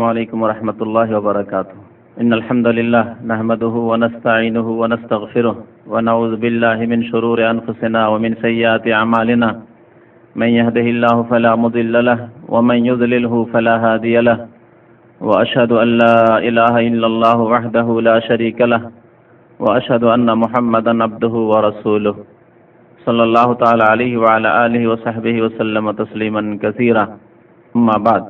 السلام عليكم ورحمة الله وبركاته. إن الحمد لله نحمده ونستعينه ونستغفره ونعوذ بالله من شرور أنفسنا ومن سيئات أعمالنا. من يهده الله فلا مضل له ومن يضلله فلا هادي له. وأشهد أن لا إله إلا الله وحده لا شريك له وأشهد أن محمدا عبده ورسوله صلى الله تعالى عليه وعلى آله وصحبه وسلم تسليما كثيرا. أما بعد،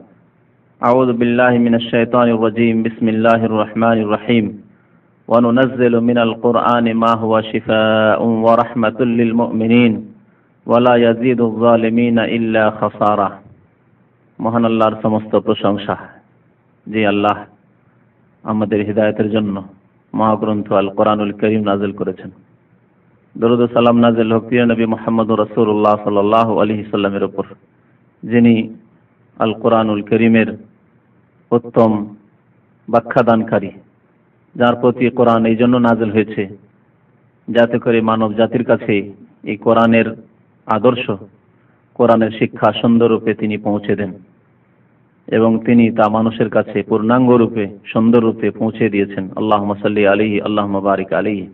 أعوذ بالله من الشيطان الرجيم. بسم الله الرحمن الرحيم. وننزل من القرآن ما هو شفاء ورحمة للمؤمنين ولا يزيد الظالمين إلا خسارة. মহান আল্লাহর সমস্ত প্রশংসা, যে আল্লাহ আমাদের হিদায়াতের জন্য মহাগ্রন্থ আল কোরআনুল কারীম নাযিল করেছেন। দরুদ ও সালাম নাযিল হোক প্রিয় নবী মুহাম্মদুর রাসূলুল্লাহ সাল্লাল্লাহু আলাইহি সাল্লামের উপর, যিনি আল কোরআনুল কারীমের উত্তম ব্যাখ্যাদানকারী, যার প্রতি কোরআন এই জন্য নাযিল হয়েছে যাতে করে মানব জাতির কাছে এই কোরআনের আদর্শ, কোরআনের শিক্ষা সুন্দররূপে তিনি পৌঁছে দেন, এবং তিনি তা মানুষের কাছে পূর্ণাঙ্গ রূপে সুন্দর রূপে পৌঁছে দিয়েছেন। আল্লাহুম্মা সাল্লি আলাইহি আল্লাহুম্মা বারিক আলাইহি।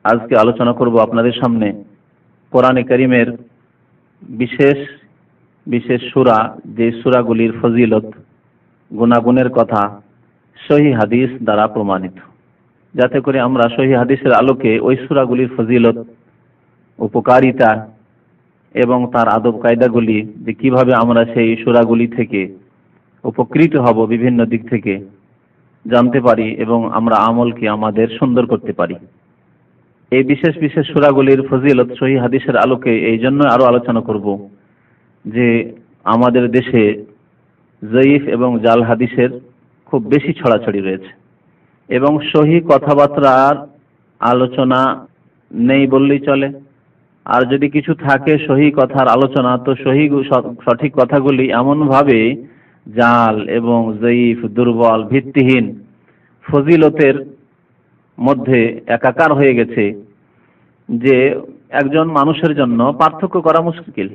আজকে আলোচনা করব আপনাদের সামনে কোরআনে কারীমের বিশেষ বিশেষ সূরা, যে সূরাগুলির ফজিলত, গুণাগুণের কথা সহিহ হাদিস দ্বারা প্রমাণিত, যাতে করে আমরা সহিহ হাদিসের আলোকে ওই সূরাগুলির ফজিলত, উপকারিতা এবং তার আদব কায়দাগুলি, যে কিভাবে আমরা সেই সূরাগুলি থেকে উপকৃত হব বিভিন্ন দিক থেকে জানতে পারি এবং আমরা আমলকে আমাদের সুন্দর করতে পারি। এই বিশেষ বিশেষ সূরাগুলির ফজিলত সহিহ হাদিসের আলোকে এই জন্য আরো আলোচনা করব যে আমাদের দেশে জয়ীফ এবং জাল হাদিসের খুব বেশি ছড়াছড়ি রয়েছে, এবং সহি কথাবার্তার আলোচনা নেই বললেই চলে। আর যদি কিছু থাকে সহি কথার আলোচনা, তো সহি সঠিক কথাগুলি এমনভাবে জাল এবং জয়ীফ, দুর্বল, ভিত্তিহীন, ফজিলতের মধ্যে একাকার হয়ে গেছে যে একজন মানুষের জন্য পার্থক্য করা মুশকিল,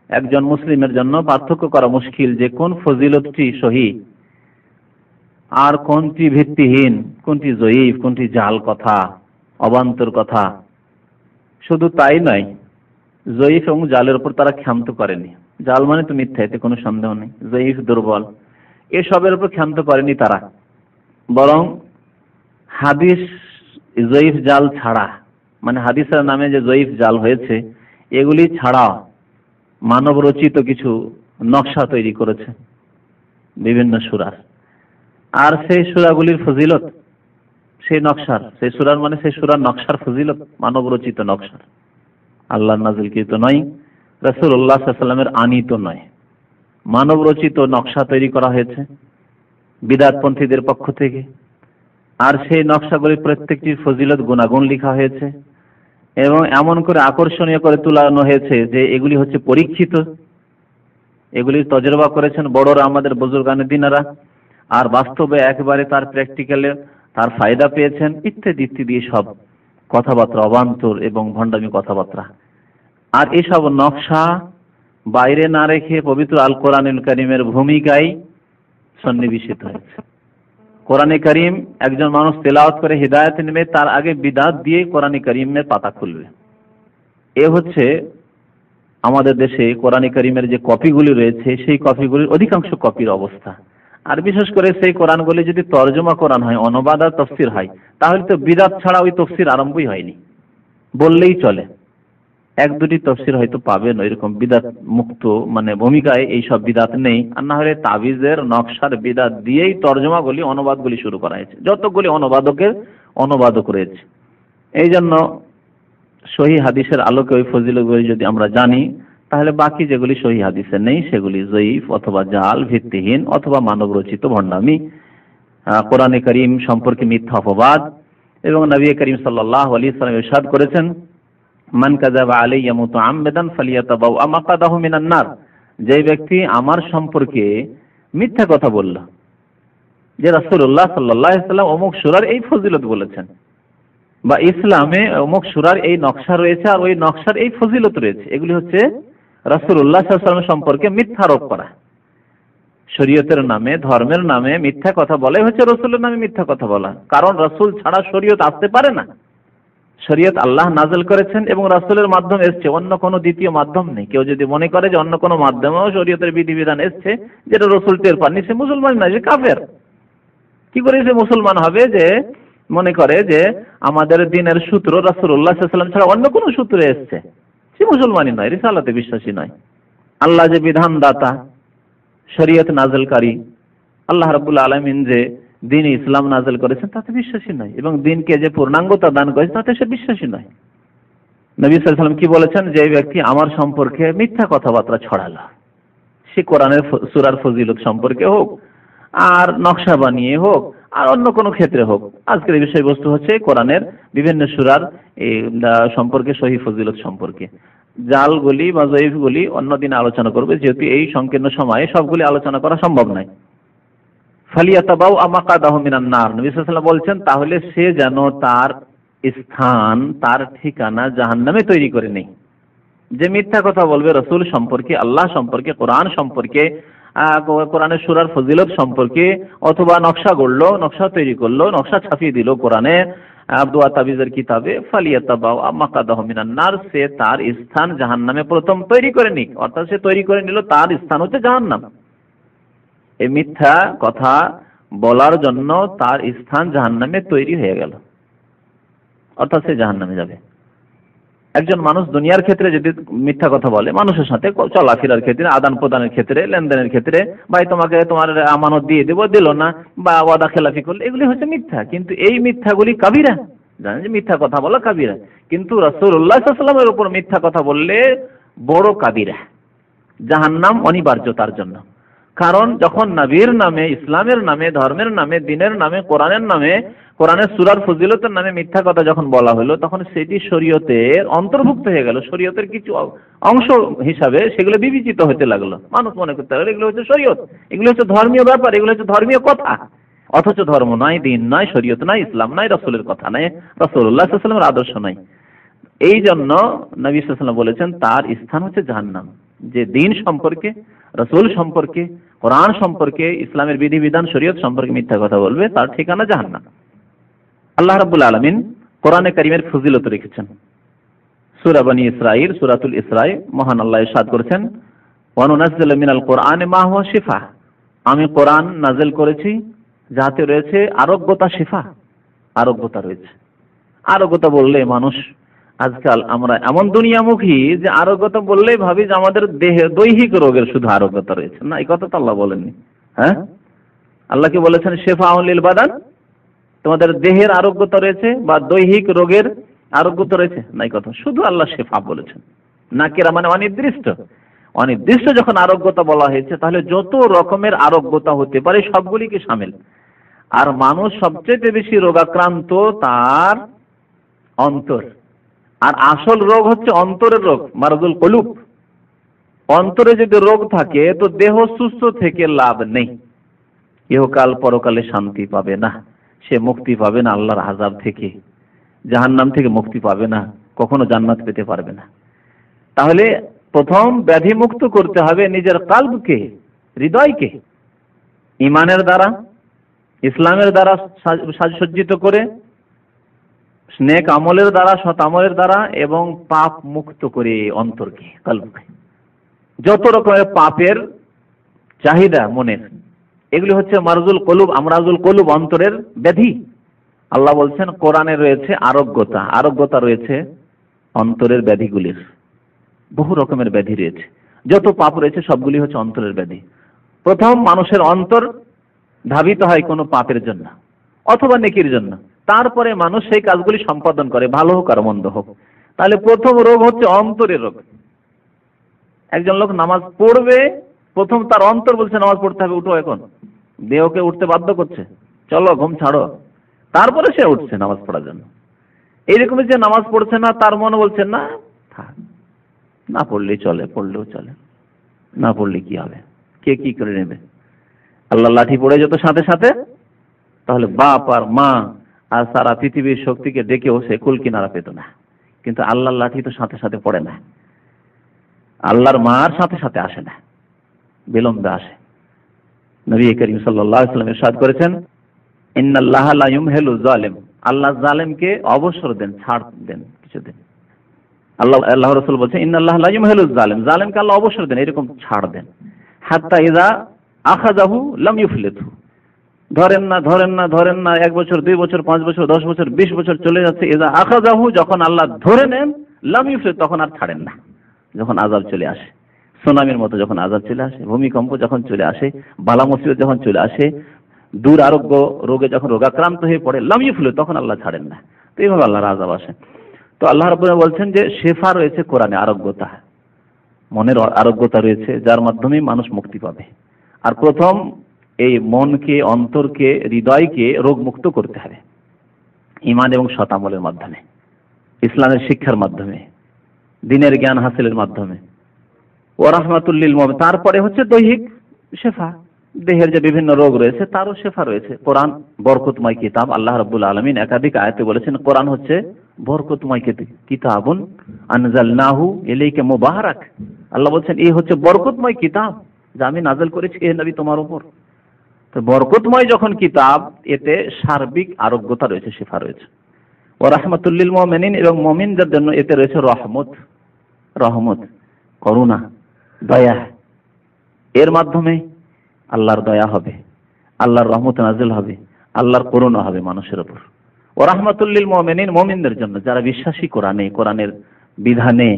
একজন মুসলিমের জন্য পার্থক্য করা মুশকিল যে কোন ফজিলতটি সহি আর কোনটি ভিত্তিহীন, কোনটি জয়ীফ, কোনটি জাল কথা, অবান্তর কথা। শুধু তাই নয়, জয়ীফ এবং জালের উপর তারা ক্ষান্ত করেনি। জাল মানে তো মিথ্যা, এতে কোনো সন্দেহ নেই। জয়ীফ, দুর্বল, এসবের উপর ক্ষান্ত করেনি তারা, বরং হাদিস জয়ীফ জাল ছাড়া, মানে হাদিসের নামে যে জয়ীফ জাল হয়েছে এগুলি ছাড়াও মানব রচিত কিছু নকশা তৈরি করেছে বিভিন্ন সূরার। আর সেই সূরাগুলির ফজিলত, সেই নকশার, সেই সূরার মানে সেই সূরার নকশার ফজিলত মানব রচিত নকশার, আল্লাহর নাযিলকৃত নয়, রাসূলুল্লাহ সাল্লাল্লাহু আলাইহি ওয়াসাল্লামের আনীত নয়, মানব রচিত নকশা তৈরি করা হয়েছে বিদআতপন্থীদের পক্ষ থেকে। আর সেই নকশাগুলির প্রত্যেকটির ফজিলত, গুণাগুণ লেখা হয়েছে এবং এমন করে আকর্ষণীয় করে তুলানো হয়েছে যে এগুলি হচ্ছে পরীক্ষিত, এগুলির তজরবা করেছেন বড়রা, আমাদের বুজুর্গানে দিনারা, আর বাস্তবে একেবারে তার প্র্যাকটিক্যালে তার ফায়দা পেয়েছেন, ইত্যাদি ইত্যাদি সব কথাবার্তা, অবান্তর এবং ভণ্ডামি কথাবার্তা। আর এসব নকশা বাইরে না রেখে পবিত্র আল কোরআনুল কারীমের ভূমিকায় সন্নিবেশিত হয়েছে। কোরআনে কারীম একজন মানুষ তেলাওয়াত করে হিদায়াত নেবে, তার আগে বিদআত দিয়ে কোরআনে কারীমের পাতা খুলবে। এ হচ্ছে আমাদের দেশে কোরআনে কারীমের যে কপিগুলি রয়েছে, সেই কপিগুলির অধিকাংশ কপির অবস্থা। আর বিশেষ করে সেই কোরআনগুলি যদি তরজমা কোরআন হয়, অনুবাদ আর তাফসীর হয়, তাহলে তো বিদআত ছাড়া ওই তাফসীর আরম্ভই হয়নি বললেই চলে। এক দুটি তাফসীর হয়তো পাবেন ওইরকম বিদআত মুক্ত, মানে ভূমিকায় এইসব বিদআত নেই। আর না হলে তাবিজের নকশার বিদআত দিয়েই তরজমাগুলি, অনুবাদগুলি শুরু করা হয়েছে। যতগুলি অনুবাদক রয়েছে, এই জন্য সহিহ হাদিসের আলোকে ওই ফজিলতগুলি যদি আমরা জানি, তাহলে বাকি যেগুলি সহিহ হাদিসে নেই সেগুলি জয়ীফ অথবা জাল, ভিত্তিহীন অথবা মানব রচিত ভণ্ডামি, কোরআনে কারীম সম্পর্কে মিথ্যা অপবাদ। এবং নবী করিম সাল্লাল্লাহু আলাইহি ওয়াসাল্লাম ইরশাদ করেছেন, মান কাযাবা আলাইয়া মুতাআম্মিদান ফালিয়াতাবাওয়া মাকআদাহু মিনান নার। যে ব্যক্তি আমার সম্পর্কে মিথ্যা কথা বলল, যে রাসূলুল্লাহ সাল্লাল্লাহু আলাইহি ওয়াসাল্লাম অমুক সূরার এই ফজিলত বলেছেন, বা ইসলামে অমুক সূরার এই নকশা রয়েছে আর ওই নকশার এই ফজিলত রয়েছে, এগুলি হচ্ছে রাসূলুল্লাহ সাল্লাল্লাহু আলাইহি ওয়াসাল্লাম সম্পর্কে মিথ্যা আরোপ করা। শরীয়তের নামে, ধর্মের নামে মিথ্যা কথা বলাই হচ্ছে রসুলের নামে মিথ্যা কথা বলা। কারণ রসুল ছাড়া শরীয়ত আসতে পারে না। শরীয়ত আল্লাহ নাযিল করেছেন এবং রাসূলের মাধ্যমে এসেছে, অন্য কোনো দ্বিতীয় মাধ্যম নেই। কেউ যদি মনে করে যে অন্য কোনো মাধ্যমেও শরীয়তের বিধিবিধান এসেছে যেটা রসুল টের পাননি, সে মুসলমান না, সে কাফের। কি করে সে মুসলমান হবে যে মনে করে যে আমাদের দ্বীনের সূত্র রাসূলুল্লাহ সাল্লাল্লাহু আলাইহি ওয়াসাল্লাম ছাড়া অন্য কোনো সূত্রে এসেছে? সে মুসলমানই নয়, রিসালাতে বিশ্বাসী নয়। আল্লাহ যে বিধানদাতা, শরীয়ত নাযিলকারী, আল্লাহ রাব্বুল আলামিন যে দ্বীন ইসলাম নাযিল করেছেন তাতে বিশ্বাসী নয়, এবং দ্বীনকে যে পূর্ণাঙ্গতা দান করেছেন তাতে সে বিশ্বাসী নয়। নবী সাল্লাল্লাহু আলাইহি ওয়াসাল্লাম কি বলেছেন? যে ব্যক্তি আমার সম্পর্কে মিথ্যা কথাবার্তা ছড়ালো, সে কোরআনের সূরার ফজিলত সম্পর্কে হোক, আর নকশা বানিয়ে হোক, আর অন্য কোনো ক্ষেত্রে হোক। আজকের এই বিষয়বস্তু হচ্ছে কোরআনের বিভিন্ন সূরার সম্পর্কে, সহিহ ফজিলত সম্পর্কে। জালগুলি বা জয়ীফগুলি অন্যদিন আলোচনা করবে, যেহেতু এই সংকীর্ণ সময়ে সবগুলি আলোচনা করা সম্ভব নয়। ফালিয়াতাবাউ মাকাদাহু মিনান নার, নবী সাল্লাল্লাহু আলাইহি ওয়াসাল্লাম বলছেন তাহলে সে যেন তার স্থান, তার ঠিকানা জাহান্নামে তৈরি করে নেই। যে মিথ্যা কথা বলবে রসুল সম্পর্কে, আল্লাহ সম্পর্কে, কোরআন সম্পর্কে, কোরআনের সূরার ফজিলত সম্পর্কে, অথবা নকশা গড়লো, নকশা তৈরি করলো, নকশা ছাপিয়ে দিল কোরআনে আব্দুয়া তাবিজের কিতাবে, ফালিয়াতাবাউ মাকাদাহু মিনান নার, সে তার স্থান জাহান্নামে প্রথম তৈরি করে নিক। অর্থাৎ সে তৈরি করে নিল তার স্থান হচ্ছে জাহান্নাম। এই মিথ্যা কথা বলার জন্য তার স্থান জাহান্নামে তৈরি হয়ে গেল, অর্থাৎ সে জাহান্নামে যাবে। একজন মানুষ দুনিয়ার ক্ষেত্রে যদি মিথ্যা কথা বলে, মানুষের সাথে চলাফেরার ক্ষেত্রে, আদান প্রদানের ক্ষেত্রে, লেনদেনের ক্ষেত্রে, ভাই তোমাকে তোমার আমানত দিয়ে দেবো, দিল না, বা ওয়াদা খেলাফি করলে, এগুলি হচ্ছে মিথ্যা। কিন্তু এই মিথ্যাগুলি কাবিরা, জানেন যে মিথ্যা কথা বলা কাবিরা। কিন্তু রাসূলুল্লাহ সাল্লাল্লাহু আলাইহি ওয়াসাল্লামের উপর মিথ্যা কথা বললে বড় কাবিরা, জাহান্নাম অনিবার্য তার জন্য। কারণ যখন নবীর নামে, ইসলামের নামে, ধর্মের নামে, দ্বীনের নামে, কোরআনের নামে, কোরআনের সূরার ফজিলতের নামে মিথ্যা কথা যখন বলা হলো, তখন সেটি শরীয়তের অন্তর্ভুক্ত হয়ে গেল, শরীয়তের কিছু অংশ হিসাবে সেগুলো বিবেচিত হতে লাগলো। মানুষ মনে করতে লাগলো এগুলো হচ্ছে শরীয়ত, এগুলো হচ্ছে ধর্মীয় ব্যাপার, এগুলো হচ্ছে ধর্মীয় কথা। অথচ ধর্ম নয়, দ্বীন নয়, শরীয়ত নয়, ইসলাম নয়, রাসূলের কথা নয়, রাসূলুল্লাহ সাল্লাল্লাহু আলাইহি ওয়াসাল্লামের আদর্শ নয়। এই জন্য নবী সাল্লাল্লাহু আলাইহি ওয়াসাল্লাম বলেছেন তার স্থান হচ্ছে জাহান্নাম। যে দ্বীন সম্পর্কে, রাসূল সম্পর্কে, কোরআন সম্পর্কে, ইসলামের বিধিবিধান, শরীয়ত সম্পর্কে মিথ্যা কথা বলবে, তার ঠিকানা জাহান্নাম। আল্লাহ রাব্বুল আলামিন কোরআনে কারীমের ফজিলত রেখেছেন। সূরা বনী ইসরাঈল, সূরাতুল ইসরাঈ, মহান আল্লাহ ইরশাদ করেছেন, ওয়া নুনাজ্জিলু মিনাল কোরআনি মা হুয়া শিফা, আমি কোরআন নাযিল করেছি যাতে রয়েছে আরোগ্যতা, শিফা, আরোগ্যতা রয়েছে। আরোগ্যতা বললে মানুষ আজকাল আমরা এমন দুনিয়ামুখী যে আরোগ্যতা বললেই ভাবি যে আমাদের দেহে দৈহিক রোগের শুধু আরোগ্যতা রয়েছে। না, এই কথা তো আল্লাহ বলেননি। হ্যাঁ, আল্লাহ কি বলেছেন? শিফাউন লিল বাদান, তোমাদের দেহের আরোগ্যতা রয়েছে বা দৈহিক রোগের আরোগ্যতা রয়েছে, নাই কথা। শুধু আল্লাহ শিফা বলেছেন, নাকিরা মানে অনির্দিষ্ট। অনির্দিষ্ট যখন আরোগ্যতা বলা হয়েছে, তাহলে যত রকমের আরোগ্যতা হতে পারে সবগুলিকে শামিল। আর মানুষ সবচেয়ে বেশি রোগাক্রান্ত তার অন্তর, আর আসল রোগ হচ্ছে অন্তরের রোগ, মারাদুল কুলুব। অন্তরে যদি রোগ থাকে তো দেহ সুস্থ থেকে লাভ নেই, ইহকাল পরকালে শান্তি পাবে না, সে মুক্তি পাবে না আল্লাহর আযাব থেকে, জাহান্নাম থেকে মুক্তি পাবে না, কখনো জান্নাত পেতে পারবে না। তাহলে প্রথম ব্যাধি মুক্ত করতে হবে নিজের কলবকে, হৃদয়কে, ঈমানের দ্বারা, ইসলামের দ্বারা সাজসজ্জিত করে, নেক আমলের দ্বারা, সৎ আমলের দ্বারা, এবং পাপ মুক্ত করে অন্তরকে, কলবকে। যত রকমের পাপের চাহিদা মনের, এগুলি হচ্ছে মারজুল কলুব, আমরাজুল কলুব, অন্তরের ব্যাধি। আল্লাহ বলছেন কোরআনে রয়েছে আরোগ্যতা, আরোগ্যতা রয়েছে অন্তরের ব্যাধিগুলির। বহু রকমের ব্যাধি রয়েছে, যত পাপ রয়েছে সবগুলি হচ্ছে অন্তরের ব্যাধি। প্রথম মানুষের অন্তর ধাবিত হয় কোনো পাপের জন্য অথবা নেকির জন্য, তারপরে মানুষ সেই কাজগুলি সম্পাদন করে, ভালো হোক আর মন্দ হোক। তাহলে প্রথম রোগ হচ্ছে অন্তরের রোগ। একজন লোক নামাজ পড়বে, প্রথম তার অন্তর বলছে নামাজ পড়তে হবে, উঠো, এখন দেহকে উঠতে বাধ্য করছে, চলো ঘুম ছাড়ো, তারপরে সে উঠছে নামাজ পড়ার জন্য। এইরকমই যে নামাজ পড়ছে না, তার মনে বলছে না থাক, না পড়লেই চলে, পড়লেও চলে, না পড়লে কি হবে, কে কি করে নেবে। আল্লাহ লাঠি পড়ে যেত সাথে সাথে, তাহলে বাপ আর মা আর সারা পৃথিবীর শক্তিকে ডেকেও সে কুল কিনারা পেত না। কিন্তু আল্লাহর লাঠি তো সাথে সাথে পড়ে না, আল্লাহর মার সাথে সাথে আসে না, বিলম্বে আসে। নবী করিম সাল্লাল্লাহু আলাইহি ওয়াসাল্লাম ইরশাদ করেছেন, ইন্নাল্লাহা লা ইউমহিলু যালিম, আল্লাহ জালেমকে অবসর দেন, ছাড় দেন কিছুদিন। আল্লাহ রাসূল বলেছেন, ইন্নাল্লাহা লা ইউমহিলু যালিম, জালেমকে আল্লাহ অবসর দেন, এরকম ছাড় দেন। হাত্তা ইযা আখাযাহু লাম ইউফলিতহু, ধরেন না ধরেন না ধরেন না, 1 বছর 2 বছর 5 বছর 10 বছর 20 বছর চলে যাচ্ছে, ইযা আখাযাহু, যখন আল্লাহ ধরে নেন, লাম ইউফলিত, তখন আর ছাড়েন না। যখন আযাব চলে আসে, সুনামির মতো যখন আযাব চলে আসে, ভূমিকম্প যখন চলে আসে, বালা মুসিবত যখন চলে আসে, দুরারোগ্য রোগে যখন রোগাক্রান্ত হয়ে পড়ে, লাম ইউফলিত, তখন আল্লাহ ছাড়েন না। তো এইভাবে আল্লাহর আযাব আসে। তো আল্লাহ রাব্বুল আলামিন বলছেন যে শেফা রয়েছে কোরআনে, আরোগ্যতা, মনের আরোগ্যতা রয়েছে, যার মাধ্যমে মানুষ মুক্তি পাবে। আর প্রথম এই মনকে, অন্তরকে, হৃদয়কে রোগমুক্ত করতে হবে ঈমান এবং সৎ আমলের মাধ্যমে, ইসলামের শিক্ষার মাধ্যমে, দ্বীনের জ্ঞান হাসিলের মাধ্যমে। ওয়া রাহমাতুল লিল মুমিনিন, তারপরে হচ্ছে দৈহিক শেফা, দেহের যে বিভিন্ন রোগ রয়েছে তারও শেফা রয়েছে। কোরআন বরকতময় কিতাব, আল্লাহ রাব্বুল আলামিন একাধিক আয়াতে বলেছেন কোরআন হচ্ছে বরকতময় কিতাবুন আনজালনাহু ইলাইকা মুবারাক। আল্লাহ বলছেন এই হচ্ছে বরকতময় কিতাব যা আমি নাযিল করেছি হে নবী তোমার উপর। তো বরকতময় যখন কিতাব, এতে সার্বিক আরোগ্যতা রয়েছে, শেফা রয়েছে। ওয়া রাহমাতুল লিল মুমিনিন, এবং মুমিনদের জন্য এতে রয়েছে রহমত, রহমত, করুণা, দয়া। এর মাধ্যমে আল্লাহর দয়া হবে, আল্লাহর রহমত নাজিল হবে, আল্লাহর করুণা হবে মানুষের উপর। ওয়া রাহমাতুল লিল মুমিনিন, মুমিনদের জন্য যারা বিশ্বাসী কোরআনে, কোরআনের বিধানে,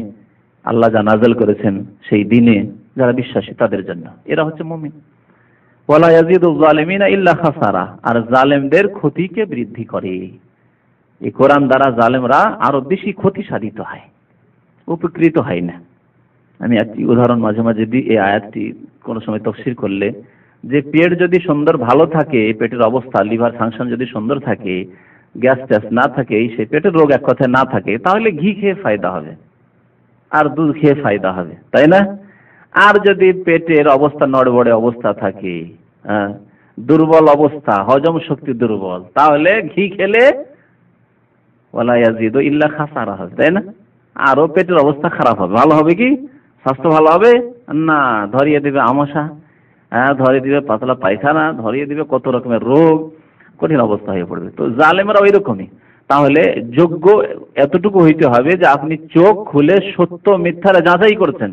আল্লাহ যা নাজিল করেছেন সেই দিনে যারা বিশ্বাসী তাদের জন্য, এরা হচ্ছে মুমিন। ওয়ালা ইয়াজিদুজ জালিমিনা ইল্লা খাসারা, আর জালেমদের ক্ষতিকে বৃদ্ধি করে। এই কোরআন দ্বারা জালেমরা আরো বেশি ক্ষতি সাধিত হয়, উপকৃত হয় না। আমি একটি উদাহরণ মাঝে মাঝে দিই এই আয়াতটি কোন সময় তাফসীর করলে, যে পেট যদি সুন্দর ভালো থাকে, পেটের অবস্থা, লিভার ফাংশন যদি সুন্দর থাকে, গ্যাস ট্যাস না থাকে, সেই পেটের রোগ এক কথায় না থাকে, তাহলে ঘি খেয়ে ফায়দা হবে আর দুধ খেয়ে ফায়দা হবে, তাই না? আর যদি পেটের অবস্থা নড়বড়ে অবস্থা থাকে, দুর্বল অবস্থা, হজম শক্তি দুর্বল, তাহলে ঘি খেলে ওয়ালা ইয়াজিদু ইল্লা খাসারা হবে, তাই না? আরো পেটের অবস্থা খারাপ হবে। ভালো হবে কি? স্বাস্থ্য ভালো হবে না, ধরিয়ে দিবে আমাশা, ধরিয়ে দিবে পাতলা পায়খানা, ধরিয়ে দিবে কত রকমের রোগ, কঠিন অবস্থা হয়ে পড়বে। তো জালেমরা ওই রকমই। তাহলে যোগ্য এতটুকু হইতে হবে যে আপনি চোখ খুলে সত্য মিথ্যার যাচাই করছেন,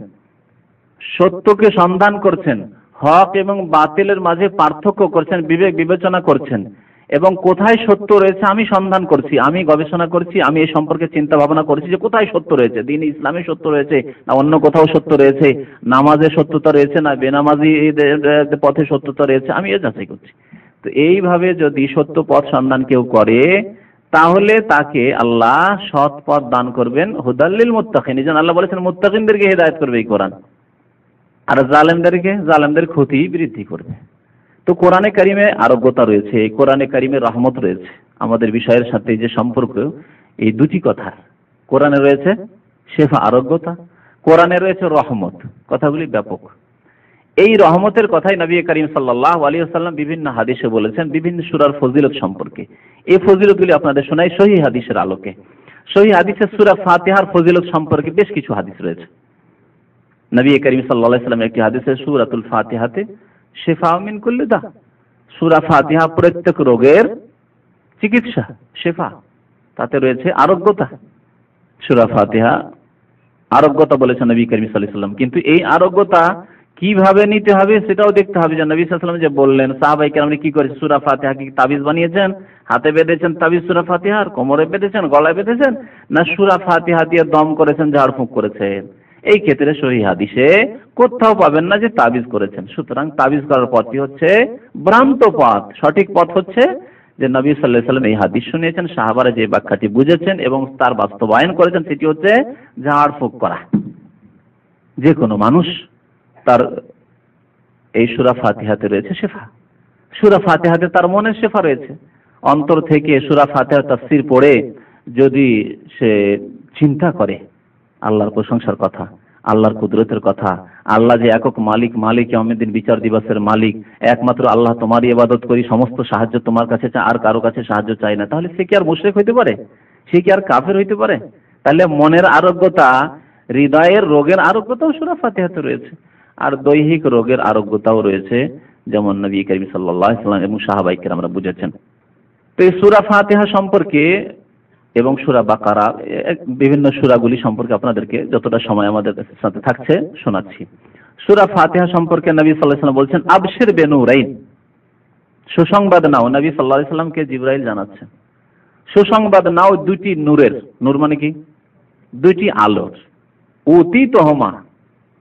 সত্যকে সন্ধান করছেন, হক এবং বাতিলের মাঝে পার্থক্য করছেন, বিবেক বিবেচনা করছেন, এবং কোথায় সত্য রয়েছে আমি সন্ধান করছি, আমি গবেষণা করছি, আমি এই সম্পর্কে চিন্তা ভাবনা করছি যে কোথায় সত্য রয়েছে, দ্বীন ইসলামে সত্য রয়েছে না অন্য কোথাও সত্য রয়েছে, নামাজে সত্যতা রয়েছে না বেনামাজি পথে সত্যতা রয়েছে, আমি এ যাচাই করছি। তো এইভাবে যদি সত্য পথ সন্ধান কেউ করে, তাহলে তাকে আল্লাহ সৎ পথ দান করবেন, হুদাল্লিল মুত্তাকিন। এজন্য আল্লাহ বলেছেন মুত্তাকিনদেরকে হেদায়েত করবে এই কোরআন, আর জালেমদের ক্ষতি বৃদ্ধি করবে। তো কোরআনে কারিমে আরোগ্যতা রয়েছে, কোরআনে কারিমে রহমত রয়েছে। আমাদের বিষয়ের সাথে যে সম্পর্ক, এই দুটি কথা, কোরআনে রয়েছে শেফা আরোগ্যতা, কোরআনে রয়েছে রহমত, কথাগুলি ব্যাপক। এই রহমতের কথাই নবী করিম সাল্লাল্লাহু আলাইহি ওয়াসাল্লাম বিভিন্ন হাদিসে বলেছেন, বিভিন্ন সূরার ফজিলত সম্পর্কে। এই ফজিলতগুলি আপনাদের শোনাই সহিহ হাদিসের আলোকে। সহিহ হাদিসে সূরা ফাতিহার ফজিলত সম্পর্কে বেশ কিছু হাদিস রয়েছে। নবী করিম সাল্লাল্লাহু আলাইহি ওয়াসাল্লাম একটি হাদিসে সূরাতুল ফাতিহাতে শিফাউ মিন কুল্লি দা, সূরা ফাতিহা প্রত্যেক রোগের চিকিৎসা, শিফা, তাতে রয়েছে আরোগ্যতা। সূরা ফাতিহা আরোগ্যতা বলেছেন নবী করিম সাল্লাল্লাহু আলাইহি ওয়াসাল্লাম, কিন্তু এই আরোগ্যতা কিভাবে নিতে হবে সেটাও দেখতে হবে। যে নবী সাল্লাল্লাহু আলাইহি ওয়াসাল্লাম যে বললেন, সাহাবায়ে কেরামরা কি করেছে, সূরা ফাতিহা কি তাবিজ বানিয়েছেন, হাতে বেঁধেছেন তাবিজ সূরা ফাতিহার, কোমরে বেঁধেছেন, গলায় বেঁধেছেন, না সূরা ফাতিহা দিয়ে দম করেছেন, ঝাড়ফুঁক করেছেন? এই ক্ষেত্রে সহিহ হাদিসে কোথাও পাবেন না যে তাবিজ করেছেন। সুতরাং তাবিজ করার পথটি হচ্ছে ভ্রান্ত পথ। সঠিক পথ হচ্ছে যে নবী সাল্লাল্লাহু আলাইহি ওয়াসাল্লাম এই হাদিস শুনিয়েছেন, সাহাবারা যে ব্যাখ্যাটি বুঝেছেন এবং তার বাস্তবায়ন করেছেন, সেটি হচ্ছে ঝাড়ফুঁক করা। যে কোনো মানুষ তার এই সূরা ফাতিহাতে রয়েছে শেফা, সূরা ফাতিহাতে তার মনের শেফা রয়েছে। অন্তর থেকে সূরা ফাতিহার তাফসীর পড়ে যদি সে চিন্তা করে আল্লাহর প্রশংসার কথা, আল্লাহর কুদরতের কথা, আল্লাহ যে একক মালিক, মালিক কিয়ামতের দিন বিচার দিবসের মালিক, একমাত্র আল্লাহ, তোমারই ইবাদত করি, সমস্ত সাহায্য তোমার কাছে চাই, আর কারো কাছে সাহায্য চাই না, তাহলে সে কি আর মুশরিক হইতে পারে? সে কি আর কাফের হইতে পারে? তাহলে মনের আরোগ্যতা, হৃদয়ের রোগের আরোগ্যতাও সূরা ফাতিহাতে রয়েছে, আর দৈহিক রোগের আরোগ্যতাও রয়েছে যেমন নবী করিম সাল্লাল্লাহু আলাইহি ওয়াসাল্লাম এবং সাহাবায়ে কেরামরা বুঝেছেন। তো এই সূরা ফাতিহা সম্পর্কে এবং সূরা বাকারা বিভিন্ন সূরাগুলি সম্পর্কে আপনাদেরকে যতটা সময় আমাদের সাথে থাকছে শোনাচ্ছি। সূরা ফাতিহা সম্পর্কে নবী সাল্লাল্লাহু আলাইহি ওয়াসাল্লাম বলছেন, আবশির বিনুরাইন, সুসংবাদ নাও। নবী সাল্লাল্লাহু আলাইহি ওয়াসাল্লামকে জিবরাইল জানাচ্ছেন, সুসংবাদ নাও দুটি নূরের। নূর মানে কি? দুইটি আলোর। উতিতহুমা,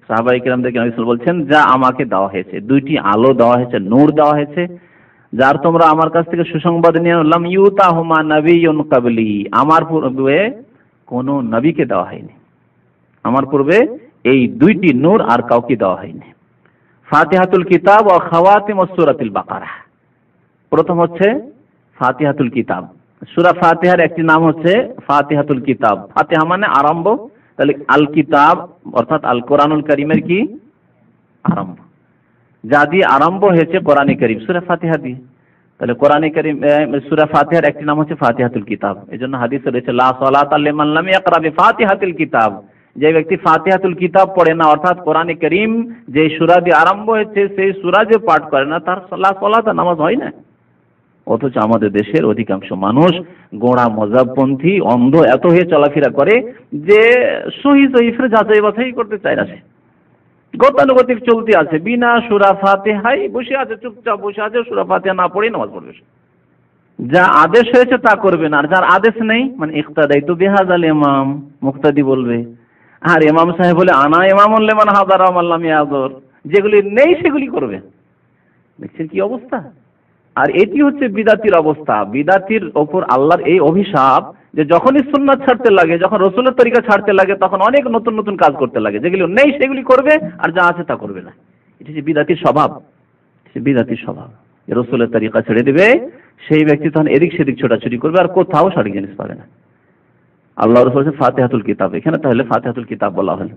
সাহাবায়ে কেরামদেরকে নবী সাল্লাল্লাহু আলাইহি ওয়াসাল্লাম বলছেন, যা আমাকে দেওয়া হয়েছে, দুইটি আলো দেওয়া হয়েছে, নূর দেওয়া হয়েছে, যার তোমরা আমার কাছ থেকে সুসংবাদ নিয়ে লাম ইউতাহুমা নাবিয়্যুন ক্বাবলি, আমার পূর্বে কোন নবীকে দেওয়া হয়নি, আমার পূর্বে এই দুইটি নূর আর কাউকে দেওয়া হয়নি। ফাতিহাতুল কিতাব ও খাওয়াতিমুস সূরাতুল বাকারা। প্রথম হচ্ছে ফাতিহাতুল কিতাব। সূরা ফাতিহার একটি নাম হচ্ছে ফাতিহাতুল কিতাব। ফাতিহা মানে আরম্ভ, তাহলে আল কিতাব অর্থাৎ আল কোরআনুল কারীমের কি আরম্ভ, যা দিয়ে আরম্ভ হয়েছে কোরআনে কারীম, সূরা ফাতিহা দিয়ে। তাহলে কোরআনে কারীম সূরা ফাতিহার একটি নাম হচ্ছে ফাতিহাতুল কিতাব। এজন্য হাদিসে রয়েছে লা সালাতা লিমান লাম ইয়াকরা বিফাতিহাতিল কিতাব, যে ব্যক্তি ফাতিহাতুল কিতাব পড়ে না, অর্থাৎ কোরআনে কারীম যে সূরা দিয়ে আরম্ভ হয়েছে সেই সূরা যে পাঠ করে না, তার লা সালাত নামাজ হয় না। অথচ আমাদের দেশের অধিকাংশ মানুষ গোঁড়া মজাবপন্থী অন্ধ এত হয়ে চলাফেরা করে যে সহি জয়ীফের যাচাই বাছাই করতে চায় না, সে গতানুগতিক চলতে আছে, বিনা সূরা ফাতিহাই বসে আছে, চুপচাপ বসে আছে, সূরা ফাতিহা না পড়ে নামাজ পড়বে। যা আদেশ হয়েছে তা করবে না, আর যার আদেশ নেই মানে ইক্তাদাইতু বিহাযাল ইমাম, মুক্তাদি বলবে, আর ইমাম সাহেব বলে আনা ইমামুল লিমান হাযারা ওয়া লাম ইয়াযুর, যেগুলি নেই সেগুলি করবে। দেখছেন কি অবস্থা? আর এটি হচ্ছে বিদাতির অবস্থা। বিদাতির ওপর আল্লাহর এই অভিশাপ যে যখনই সুন্নাত ছাড়তে লাগে, যখন রাসূলের তরিকা ছাড়তে লাগে, তখন অনেক নতুন নতুন কাজ করতে লাগে, যেগুলি নেই সেগুলি করবে, আর যা আছে তা করবে না। এটি যে বিদাতির স্বভাব, বিদাতির স্বভাব। রাসূলের তরিকা ছেড়ে দেবে সেই ব্যক্তি তখন এদিক সেদিক ছোটাছুটি করবে, আর কোথাও সঠিক জিনিস পাবে না। আল্লাহ রাসূল বলেছেন ফাতিহাতুল কিতাব, এখানে তাহলে ফাতিহাতুল কিতাব বলা হলো।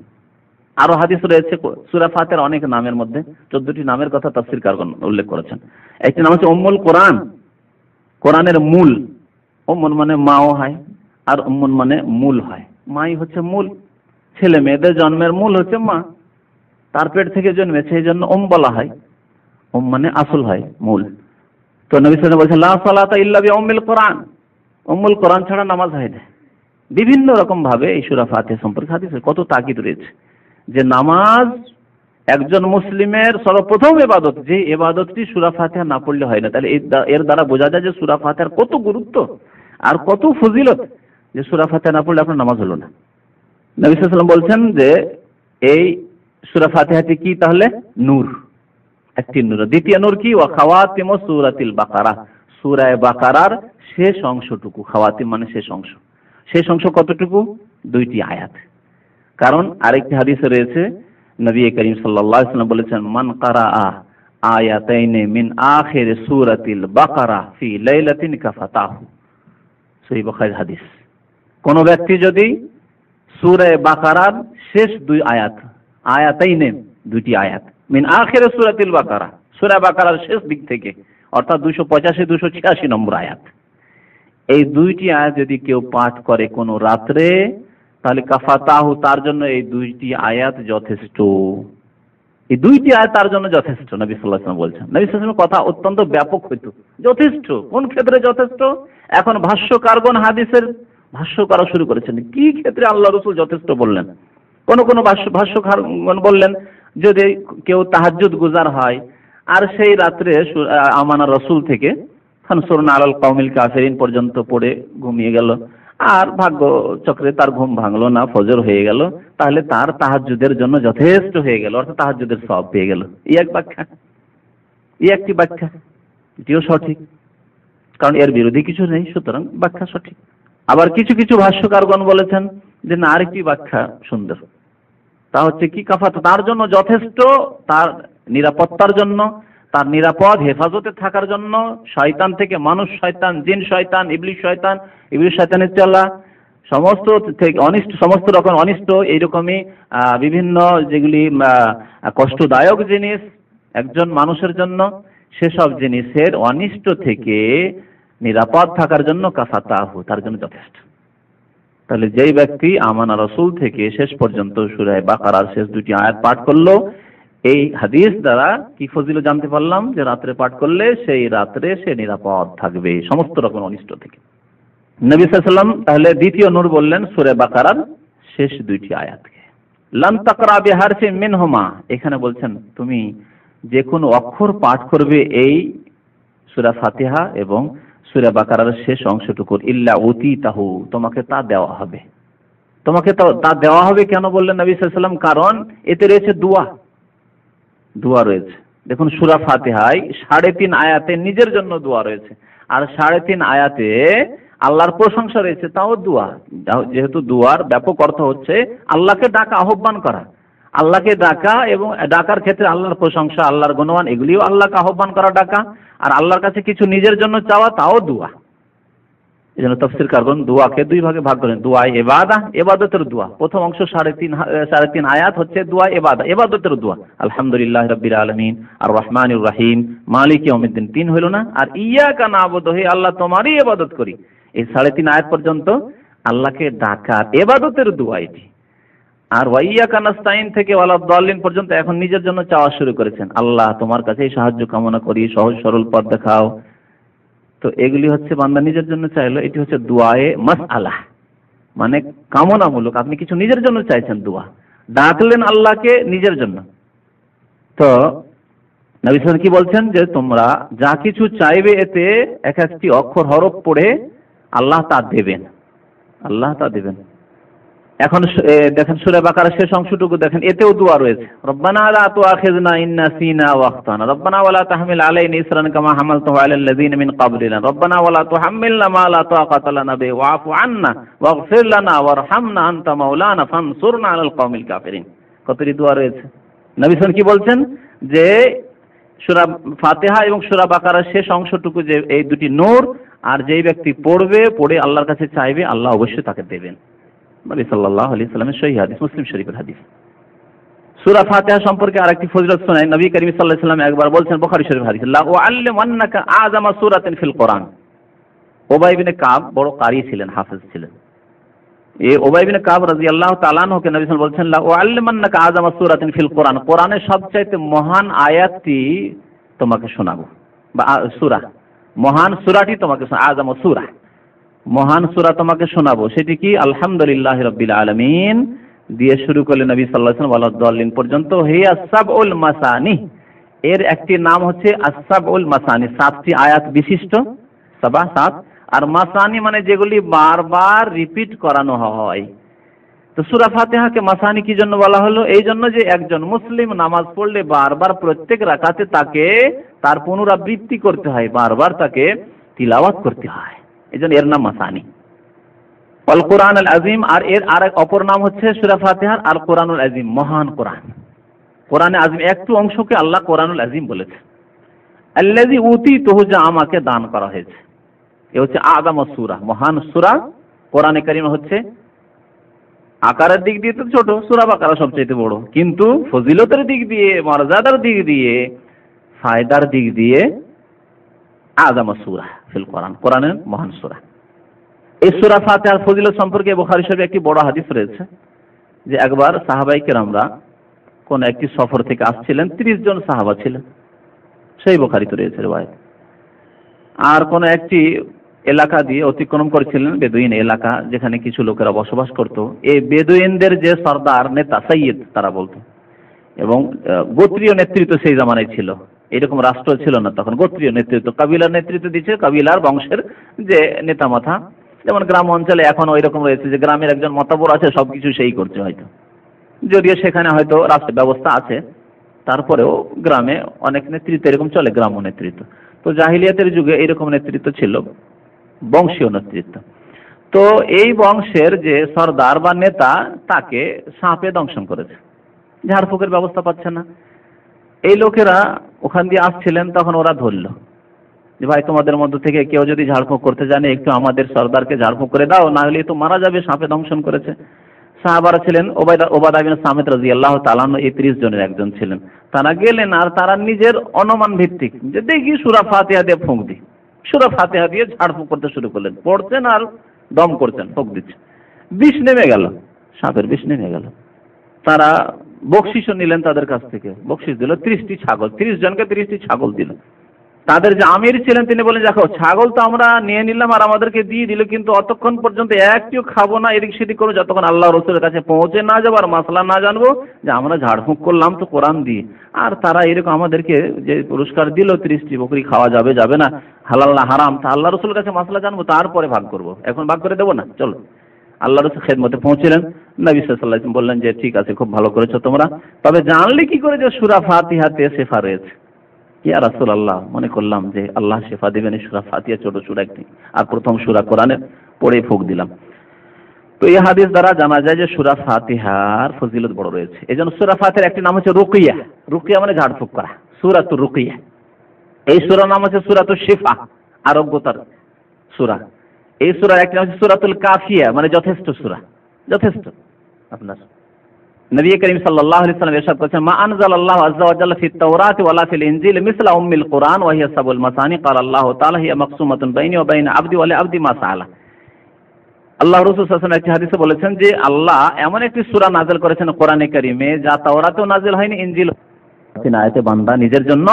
আরো হাদিস রয়েছে সূরা ফাতিহার অনেক নামের মধ্যে 14টি নামের কথা তাফসীরকারগণ উল্লেখ করেছেন। একটি নাম হচ্ছে উম্মুল কোরআন, কোরআনের মূল। উম্মুন মানে মাও হয়, আর উম্মুন মানে মূল হয়। মাই হচ্ছে মূল, ছেলে মেয়েদের জন্মের মূল হচ্ছে মা, তার পেট থেকে জন্মেছে, এই জন্য বলা হয়। মানে আসল হয়, মূল। তো নবী সাল্লাল্লাহু আলাইহি ওয়াসাল্লাম বলেছেন লা সালাতা ইল্লা বিউম্মিল কোরআন, উম্মুল কোরআন ছাড়া নামাজ হয় না। বিভিন্ন রকম ভাবে এই সূরা ফাতিহা সম্পর্কে হাদিসে কত তাকিদ রয়েছে যে নামাজ একজন মুসলিমের সর্বপ্রথম ইবাদত, যে ইবাদতটি সূরা ফাতিহা না পড়লে হয় না। তাহলে এর দ্বারা বোঝা যায় যে সূরা ফাতিহার কত গুরুত্ব আর কত ফজিলত, যে সূরা ফাতিহা না পড়লে আপনার নামাজ হলো না। নবী সাল্লাল্লাহু আলাইহি ওয়াসাল্লাম বলছেন যে এই সূরা ফাতিহাটি কি? তাহলে নূর, একটি নূর। দ্বিতীয় নূর কি? ওয়া খাওয়াতিমুস সূরাতিল বাকারা, সূরা বাকারার শেষ অংশটুকু। খাওয়াতিম মানে শেষ অংশ। শেষ অংশ কতটুকু? 2টি আয়াত। কারণ আরেকটি হাদিসে রয়েছে নবী করিম সাল্লাল্লাহু আলাইহি ওয়াসাল্লাম বলেছেন মান কারাআ আয়াতাইনি মিন আখির সূরাতিল বাকারা ফি লাইলাতিন কাফাতাহু, সহিহ বুখারীর হাদিস। কোন ব্যক্তি যদি সূরা বাকারার শেষ 2 আয়াত, আয়াতাইনি 2টি আয়াত, মিন আখির সূরাতিল বাকারা, সূরা বাকারার শেষ দিক থেকে, অর্থাৎ 285 286 নম্বর আয়াত, এই 2টি আয়াত যদি কেউ পাঠ করে কোন রাত্রে, তাহলে কাফাতাহু, তার জন্য এই 2টি আয়াত যথেষ্ট। এই 2টি আয়াত তার জন্য যথেষ্ট, নবী সাল্লাল্লাহু আলাইহি ওয়াসাল্লাম বলছেন। নবী সাল্লাল্লাহু আলাইহি ওয়াসাল্লাম কথা অত্যন্ত ব্যাপক হইতো। যথেষ্ট কোন ক্ষেত্রে যথেষ্ট? এখন ভাষ্যকারগণ হাদিসের ভাষ্য করা শুরু করেছেন। কি ক্ষেত্রে আল্লাহ রাসূল যথেষ্ট বললেন? কোন কোন ভাষ্যকারগণ বললেন যদি কেউ তাহাজ্জুদ গুজার হয় আর সেই রাত্রে আমানা রাসূল থেকে ফানসুরনা আলাল কওমিল কাফিরিন পর্যন্ত পড়ে ঘুমিয়ে গেল, আর ভাগ্য চক্রে তার ঘুম ভাঙলো না, ফজর হয়ে গেল, তাহলে তার তাহাজ্জুদের জন্য যথেষ্ট হয়ে গেল, অর্থাৎ তাহাজ্জুদের সওয়াব পেয়ে গেল। এই এক ব্যাখ্যা, এই একটি ব্যাখ্যা, এটিও সঠিক, কারণ এর বিরোধী কিছু নেই, সুতরাং ব্যাখ্যা সঠিক। আবার কিছু কিছু ভাষ্যকারগণ বলেছেন যে না, আরেকটি ব্যাখ্যা সুন্দর, তা হচ্ছে কি? কাফাত, তার জন্য যথেষ্ট, তার নিরাপত্তার জন্য, তার নিরাপদ হেফাজতে থাকার জন্য, শয়তান থেকে, মানুষ শয়তান, জিন শয়তান, ইবলিশ শয়তানের চলা, সমস্ত থেকে অনিষ্ট, সমস্ত রকম অনিষ্ট, এইরকমই বিভিন্ন যেগুলি কষ্টদায়ক জিনিস একজন মানুষের জন্য, সেসব জিনিসের অনিষ্ট থেকে নিরাপদ থাকার জন্য কাফাতাহু, তার জন্য যথেষ্ট। তাহলে যেই ব্যক্তি আমানা রাসূল থেকে শেষ পর্যন্ত সূরা বাকারার শেষ 2টি আয়াত পাঠ করলো, এই হাদিস দ্বারা কি ফজিলত জানতে পারলাম যে রাত্রে পাঠ করলে সেই রাত্রে সে নিরাপদ থাকবে সমস্ত রকম অনিষ্ট থেকে। নবী সাল্লাল্লাহু আলাইহি ওয়াসাল্লাম তাহলে দ্বিতীয় নূর বললেন সূরা বাকারার শেষ দুইটি আয়াতকে। লান তাকরা বিহারফিন মিনহুমা, এখানে বলছেন তুমি যে কোনো অক্ষর পাঠ করবে এই সূরা ফাতিহা এবং সূরা বাকারার শেষ অংশটুকু, ইল্লা উতিতাহু, তোমাকে তা দেওয়া হবে। তোমাকে তা দেওয়া হবে কেন বললেন নবী সাল্লাল্লাহু আলাইহি ওয়াসাল্লাম? কারণ এতে রয়েছে দোয়া রয়েছে। দেখুন সূরা ফাতিহায় 3.5 আয়াতে নিজের জন্য দোয়া রয়েছে, আর 3.5 আয়াতে আল্লাহর প্রশংসা রয়েছে, তাও দোয়া। যেহেতু দোয়ার ব্যাপক অর্থ হচ্ছে আল্লাহকে ডাকা, আহ্বান করা, আল্লাহকে ডাকা, এবং ডাকার ক্ষেত্রে আল্লাহর প্রশংসা, আল্লাহর গুণগান, এগুলিও আল্লাহকে আহ্বান করা, ডাকা। আর আল্লাহর কাছে কিছু নিজের জন্য চাওয়া, তাও দোয়া। এই জন্য তাফসীরকারগণ দোয়াকে দুই ভাগে ভাগ করেন, দোয়া ইবাদা, ইবাদতের দোয়া। প্রথম অংশ 3.5 আয়াত হচ্ছে দোয়া ইবাদা, ইবাদতের দোয়া। আলহামদুলিল্লাহি রাব্বিল আলামিন, আর রহমানির রহিম, মালিক ইয়াউমিদ্দিন, 3 হইল না? আর ইয়াকা নাবুদু, হে আল্লাহ তোমারই ইবাদত করি। এই 3.5 আয়াত পর্যন্ত আল্লাহকে ডাকার ইবাদতের দোয়া এটি। আর ওয়াইয়াকা নাস্তাইন থেকে ওয়ালা দাল্লিন পর্যন্ত এখন নিজের জন্য চাওয়া শুরু করেছেন, আল্লাহ তোমার কাছেই সাহায্য কামনা করি, সহজ সরল পথ দেখাও। তো এগুলি হচ্ছে বান্দা নিজের জন্য চাইলো, এটি হচ্ছে দুআয়ে মাসআলা, মানে কামনামূলক। আপনি কিছু নিজের জন্য চাইছেন, দোয়া ডাকলেন আল্লাহকে নিজের জন্য। তো নবী সাল্লাল্লাহু আলাইহি ওয়াসাল্লাম কি বলছেন যে তোমরা যা কিছু চাইবে এতে এক একটি অক্ষর হরফ পড়ে আল্লাহ তা দেবেন, আল্লাহ তা দেবেন। এখন দেখেন সূরা বাকারার শেষ অংশটুকু দেখেন, এতেও দোয়া রয়েছে, রব্বানা লা তুআখিযনা ইন নাসিনা ওয়া আখতানা, রব্বানা ওয়ালা তাহমিল আলাইনা ইসরান কামা হামালতাহু আলাল লাযিনা মিন ক্বাবলিনা, রব্বানা ওয়ালা তুহাম্মিলনা মা লা তাকাতা লানা বিহি ওয়া'ফু আন্না ওয়াগফির লানা ওয়ারহামনা আনতা মাওলানা ফানসুরনা আলাল কওমিল কাফিরিন। কতটি দোয়া রয়েছে। নবী সাল্লাল্লাহু আলাইহি ওয়াসাল্লাম কি বলছেন যে সূরা ফাতিহা এবং সূরা বাকারার শেষ অংশটুকু যে এই দুটি নূর, আর যেই ব্যক্তি পড়ে আল্লাহর কাছে চাইবে, আল্লাহ অবশ্যই তাকে দেবেন। নবী সাল্লাল্লাহু আলাইহি ওয়াসাল্লামের সহিহ হাদিস, মুসলিম শরীফের হাদিস। সূরা ফাতিহা সম্পর্কে আরেকটি ফজিলত শোনাই। নবী করিম সাল্লাল্লাহু আলাইহি ওয়াসাল্লাম একবার বলছেন, বুখারী শরীফ হাদিস, লা উআল্লিমান্নাকা আযামা সূরাতিন ফিল কোরআন। উবাই ইবনে কাব বড় কারি ছিলেন, হাফেজ ছিলেন। এই উবাই ইবনে কাব রাদিয়াল্লাহু তাআলা আনহুকে নবী সাল্লাল্লাহু আলাইহি ওয়াসাল্লাম বলছেন, লা উআল্লিমান্নাকা আযামা সূরাতিন ফিল কোরআন, কোরআনের সবচাইতে মহান আয়াতটি তোমাকে শোনাবো, বা সূরা, মহান সূরাটি তোমাকে, আযামা সূরা, মহান সূরা তোমাকে শোনাবো। সেটি কি? আলহামদুলিল্লাহি রাব্বিল আলামিন দিয়ে শুরু করলেন নবী সাল্লাল্লাহু আলাইহি ওয়াসাল্লাম, ওয়ালা দাল্লিন পর্যন্ত। হিয়া সাবউল মাসানি, এর একটি নাম হচ্ছে আস-সাবউল মাসানি, 7টি আয়াত বিশিষ্ট, 7। আর মাসানি মানে যেগুলি বারবার রিপিট করানো হয়। তো সূরা ফাতিহাকে মাসানি কি জন্য বলা হলো? এই জন্য যে একজন মুসলিম নামাজ পড়লে বারবার প্রত্যেক রাকাতে তাকে তার পুনরাবৃত্তি করতে হয়, বারবার তাকে তিলাওয়াত করতে হয়, এজন্য এর নাম মাসানি। আল কোরআন আল আজিম, আর এর আরেক অপর নাম হচ্ছে সূরা ফাতিহার আল কোরআনুল আজিম, মহান কোরআন। কোরআনে আজিম একটু অংশকে আল্লাহ কোরআনুল আজিম বলেছে। আল্লাযী উতীতুহু, যা আমাকে দান করা হয়েছে, এ হচ্ছে আযামা সূরা, মহান সূরা। কোরআনে কারীম হচ্ছে আকারের দিক দিয়ে তো ছোট, সূরা বাকারা সবচেয়ে বড়, কিন্তু ফজিলতের দিক দিয়ে, মর্যাদার দিক দিয়ে, ফায়দার দিক দিয়ে আযামা সূরা ফিল কোরআন, কোরআনের মহান সূরা। এই সূরা ফাতিহার ফজিলত সম্পর্কে বুখারী শরীফে একটি বড় হাদিস রয়েছে যে একবার সাহাবায়ে কেরামরা কোন একটি সফর থেকে আসছিলেন, 30 জন সাহাবা ছিলেন, সেই বুখারীতে রয়েছে riwayat। আর কোন একটি এলাকা দিয়ে অতিক্রম করছিলেন, বেদুইন এলাকা, যেখানে কিছু লোকেরা বসবাস করত। এই বেদুইনদের যে সরদার, নেতা, সাইয়্যিদ তারা বলতো, এবং গোত্রীয় নেতৃত্ব সেই জামানায় ছিল, এরকম রাষ্ট্র ছিল না তখন, গোত্রীয় নেতৃত্ব, কাবিলার নেতৃত্ব দিচ্ছে, কাবিলার বংশের যে নেতা মাথা। যেমন গ্রাম অঞ্চলে এখন ওই রকম রয়েছে যে গ্রামের একজন মাতাবর আছে, সবকিছু সেই করছে হয়তো, যদিও সেখানে হয়তো রাষ্ট্র ব্যবস্থা আছে, তারপরেও গ্রামে অনেক নেতৃত্ব এরকম চলে, গ্রাম্য নেতৃত্ব। তো জাহিলিয়াতের যুগে এরকম নেতৃত্ব ছিল, বংশীয় নেতৃত্ব। তো এই বংশের যে সরদার বা নেতা, তাকে সাপে দংশন করেছে, ঝাড়ফুঁকের ব্যবস্থা পাচ্ছে না। এই লোকেরা ওখান দিয়ে আসছিলেন, তখন ওরা ধরলো যে ভাই তোমাদের মধ্যে থেকে কেউ যদি ঝাড়ফুঁক করতে জানে, একটু আমাদের সরদারকে ঝাড়ফুঁক করে দাও, না হলে তো মারা যাবে, সাপে দংশন করেছে। সাহাবারা ছিলেন ওবাদা বিন সামিত রাদিয়াল্লাহু তাআলা আনহু, এই 30 জনের একজন ছিলেন। তারা গেলেন, আর তারা নিজের অনুমান ভিত্তিক যে দেখি সূরা ফাতিহা দিয়ে ফুঁক দিই, সূরা ফাতিহা দিয়ে ঝাড়ফুঁক করতে শুরু করলেন, পড়ছেন আর দম করছেন, ফুঁক দিচ্ছেন। বিষ নেমে গেল, সাপের বিষ নেমে গেল। তারা বকশিসও নিলেন তাদের কাছ থেকে, বকশিস দিল 30টি ছাগল, 30 জনকে 30টি ছাগল দিল। তাদের যে আমির ছিলেন তিনি বলেন, দেখো ছাগল তো আমরা নিয়ে নিলাম আর আমাদেরকে দিয়ে দিল, কিন্তু অতক্ষণ পর্যন্ত একটিও খাবো না, এদিক সেদিক করবো যতক্ষণ আল্লাহ রসুলের কাছে পৌঁছে না যাবো আর মাসলা না জানবো যে আমরা ঝাড়ফুঁক করলাম তো কোরআন দিয়ে। আর তারা এরকম আমাদেরকে যে পুরস্কার দিল 30টি বকরি খাওয়া যাবে যাবে না, হালাল না হারাম, তা আল্লাহ রসুলের কাছে মাসলা জানবো তারপরে ভাগ করবো, এখন ভাগ করে দেবো না, চলো। আল্লাহ রসুল খেদমতে পৌঁছিলেন। নবী সাল্লাল্লাহু আলাইহি ওয়াসাল্লাম বললেন যে ঠিক আছে, খুব ভালো করেছো তোমরা, তবে জানলে কি করে যে সূরা ফাতিহাতে শেফা রয়েছে? ইয়া রাসূলুল্লাহ, মনে করলাম যে আল্লাহ শেফা দিবেন এই সূরা ফাতিহা, ছোট সূরা একটি, আর প্রথম সূরা কোরআনে পড়ে ফুঁক দিলাম। তো এই হাদিস দ্বারা জানা যায় যে সূরা ফাতিহার ফজিলত বড় রয়েছে। এজন্য সূরা ফাতিহার একটি নাম হচ্ছে রুকিয়া। রুকিয়া মানে ঝাড়ফুঁক করা, সূরাতুর রুকিয়া। এই সূরার নাম হচ্ছে সূরাতুশ শিফা, আরোগ্যতার সূরা। এই সূরার একটি নাম হচ্ছে সূরাতুল কাফিয়া, মানে যথেষ্ট সূরা, যথেষ্ট। আপনার নবী করিম সাল্লাল্লাহু আলাইহি ওয়াসাল্লাম ইরশাদ করেছেন, মা আনজালাল্লাহু আযজা ওয়া জাল্লা ফিত তাওরাতি ওয়া লা ফিল ইনজিল মিসলা উম্মিল কুরআন ওয়া হিয়া সাবুল মাসানি ক্বালা আল্লাহু তাআলা হিয়া মাকসুমাতুন বাইনি ওয়া বাইনা আবদি ওয়া লি আবদি মা সাআলা। আল্লাহ রাসূল সাল্লাল্লাহু আলাইহি ওয়াসাল্লাম একটি হাদিসে বলেছেন যে আল্লাহ এমন একটি সূরা নাযিল করেছেন কোরআনে কারীমে, যা তাওরাতেও নাযিল হয়নি, ইনজিল তিন আয়াতে বান্দা নিজের জন্য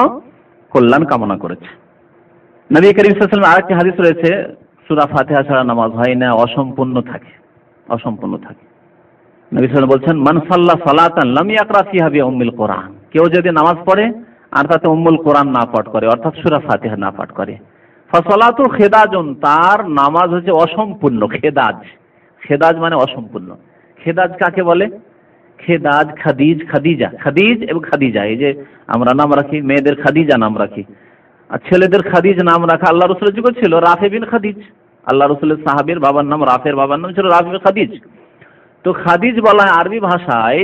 কল্যাণ কামনা করেছে। নবী করিম সাল্লাল্লাহু আলাইহি ওয়াসাল্লাম আরেকটি হাদিস রয়েছে, সূরা ফাতিহা ছাড়া নামাজ হয় না, অসম্পূর্ণ থাকে, অসম্পূর্ণ থাকে। নবী সাল্লাল্লাহু আলাইহি ওয়াসাল্লাম বলছেন, মান সাল্লা সালাতান লাম ইয়াকরা ফিহা বিউম্মিল কোরআন, কেউ যদি নামাজ পড়ে আর তাতে উম্মুল কোরআন না পাঠ করে, অর্থাৎ সূরা ফাতিহা না পাঠ করে, ফাসালাতু খেদাজুন, তার নামাজ হচ্ছে অসম্পূর্ণ। খেদাজ, খেদাজ মানে অসম্পূর্ণ। খেদাজ কাকে বলে? খেদাজ, খাদিজ, খাদিজা, খাদিজ এবং খাদিজা, এই যে আমরা নাম রাখি, মেয়েদের খাদিজা নাম রাখি, আর ছেলেদের খাদিজ নাম রাখা আল্লাহ রসুলের যুগে ছিল, রাফে বিন খাদিজ। আল্লাহ রসুলের সাহাবীর বাবার নাম, রাফের বাবার নাম ছিল রাফে বিন খাদিজ। তো খাদিজ বলা হয় আরবি ভাষায়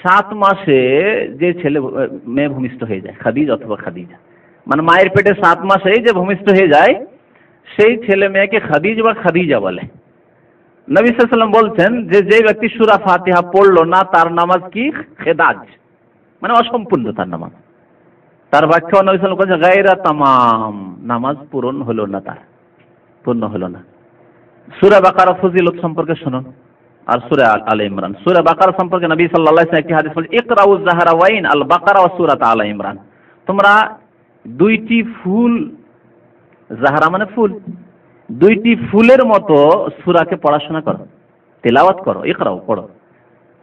7 মাসে যে ছেলে মেয়ে ভূমিষ্ঠ হয়ে যায়, খাদিজ অথবা খাদিজা, মানে মায়ের পেটে 7 মাসেই যে ভূমিষ্ঠ হয়ে যায় সেই ছেলে মেয়েকে খাদিজ বা খাদিজা বলে। নবী সাল্লাল্লাহু আলাইহি ওয়াসাল্লাম বলছেন যে যে ব্যক্তি সূরা ফাতিহা পড়লো না তার নামাজ কি? খেদাজ, মানে অসম্পূর্ণ তার নামাজ। তার ব্যাখ্যা নবী সাল্লাল্লাহু আলাইহি ওয়াসাল্লাম বলেছেন গায়রা তামাম, নামাজ পূরণ হলো না, তার পূর্ণ হলো না। সূরা বাকারা ফজিলত সম্পর্কে শুনুন, আর সূরা আলে ইমরান। সূরা বাকারা সম্পর্কে নবী সাল্লাল্লাহু আলাইহি ওয়াসাল্লাম একটি হাদিস বলেছেন, ইকরাউজ যাহরাওয়াইন আল বাকারা ওয়া সূরাত আলে ইমরান, তোমরা দুইটি ফুল, যাহরা মানে ফুল, দুইটি ফুলের মতো সূরাকে পড়াশোনা করো, তেলাওয়াত করো, ইকরাও পড়ো,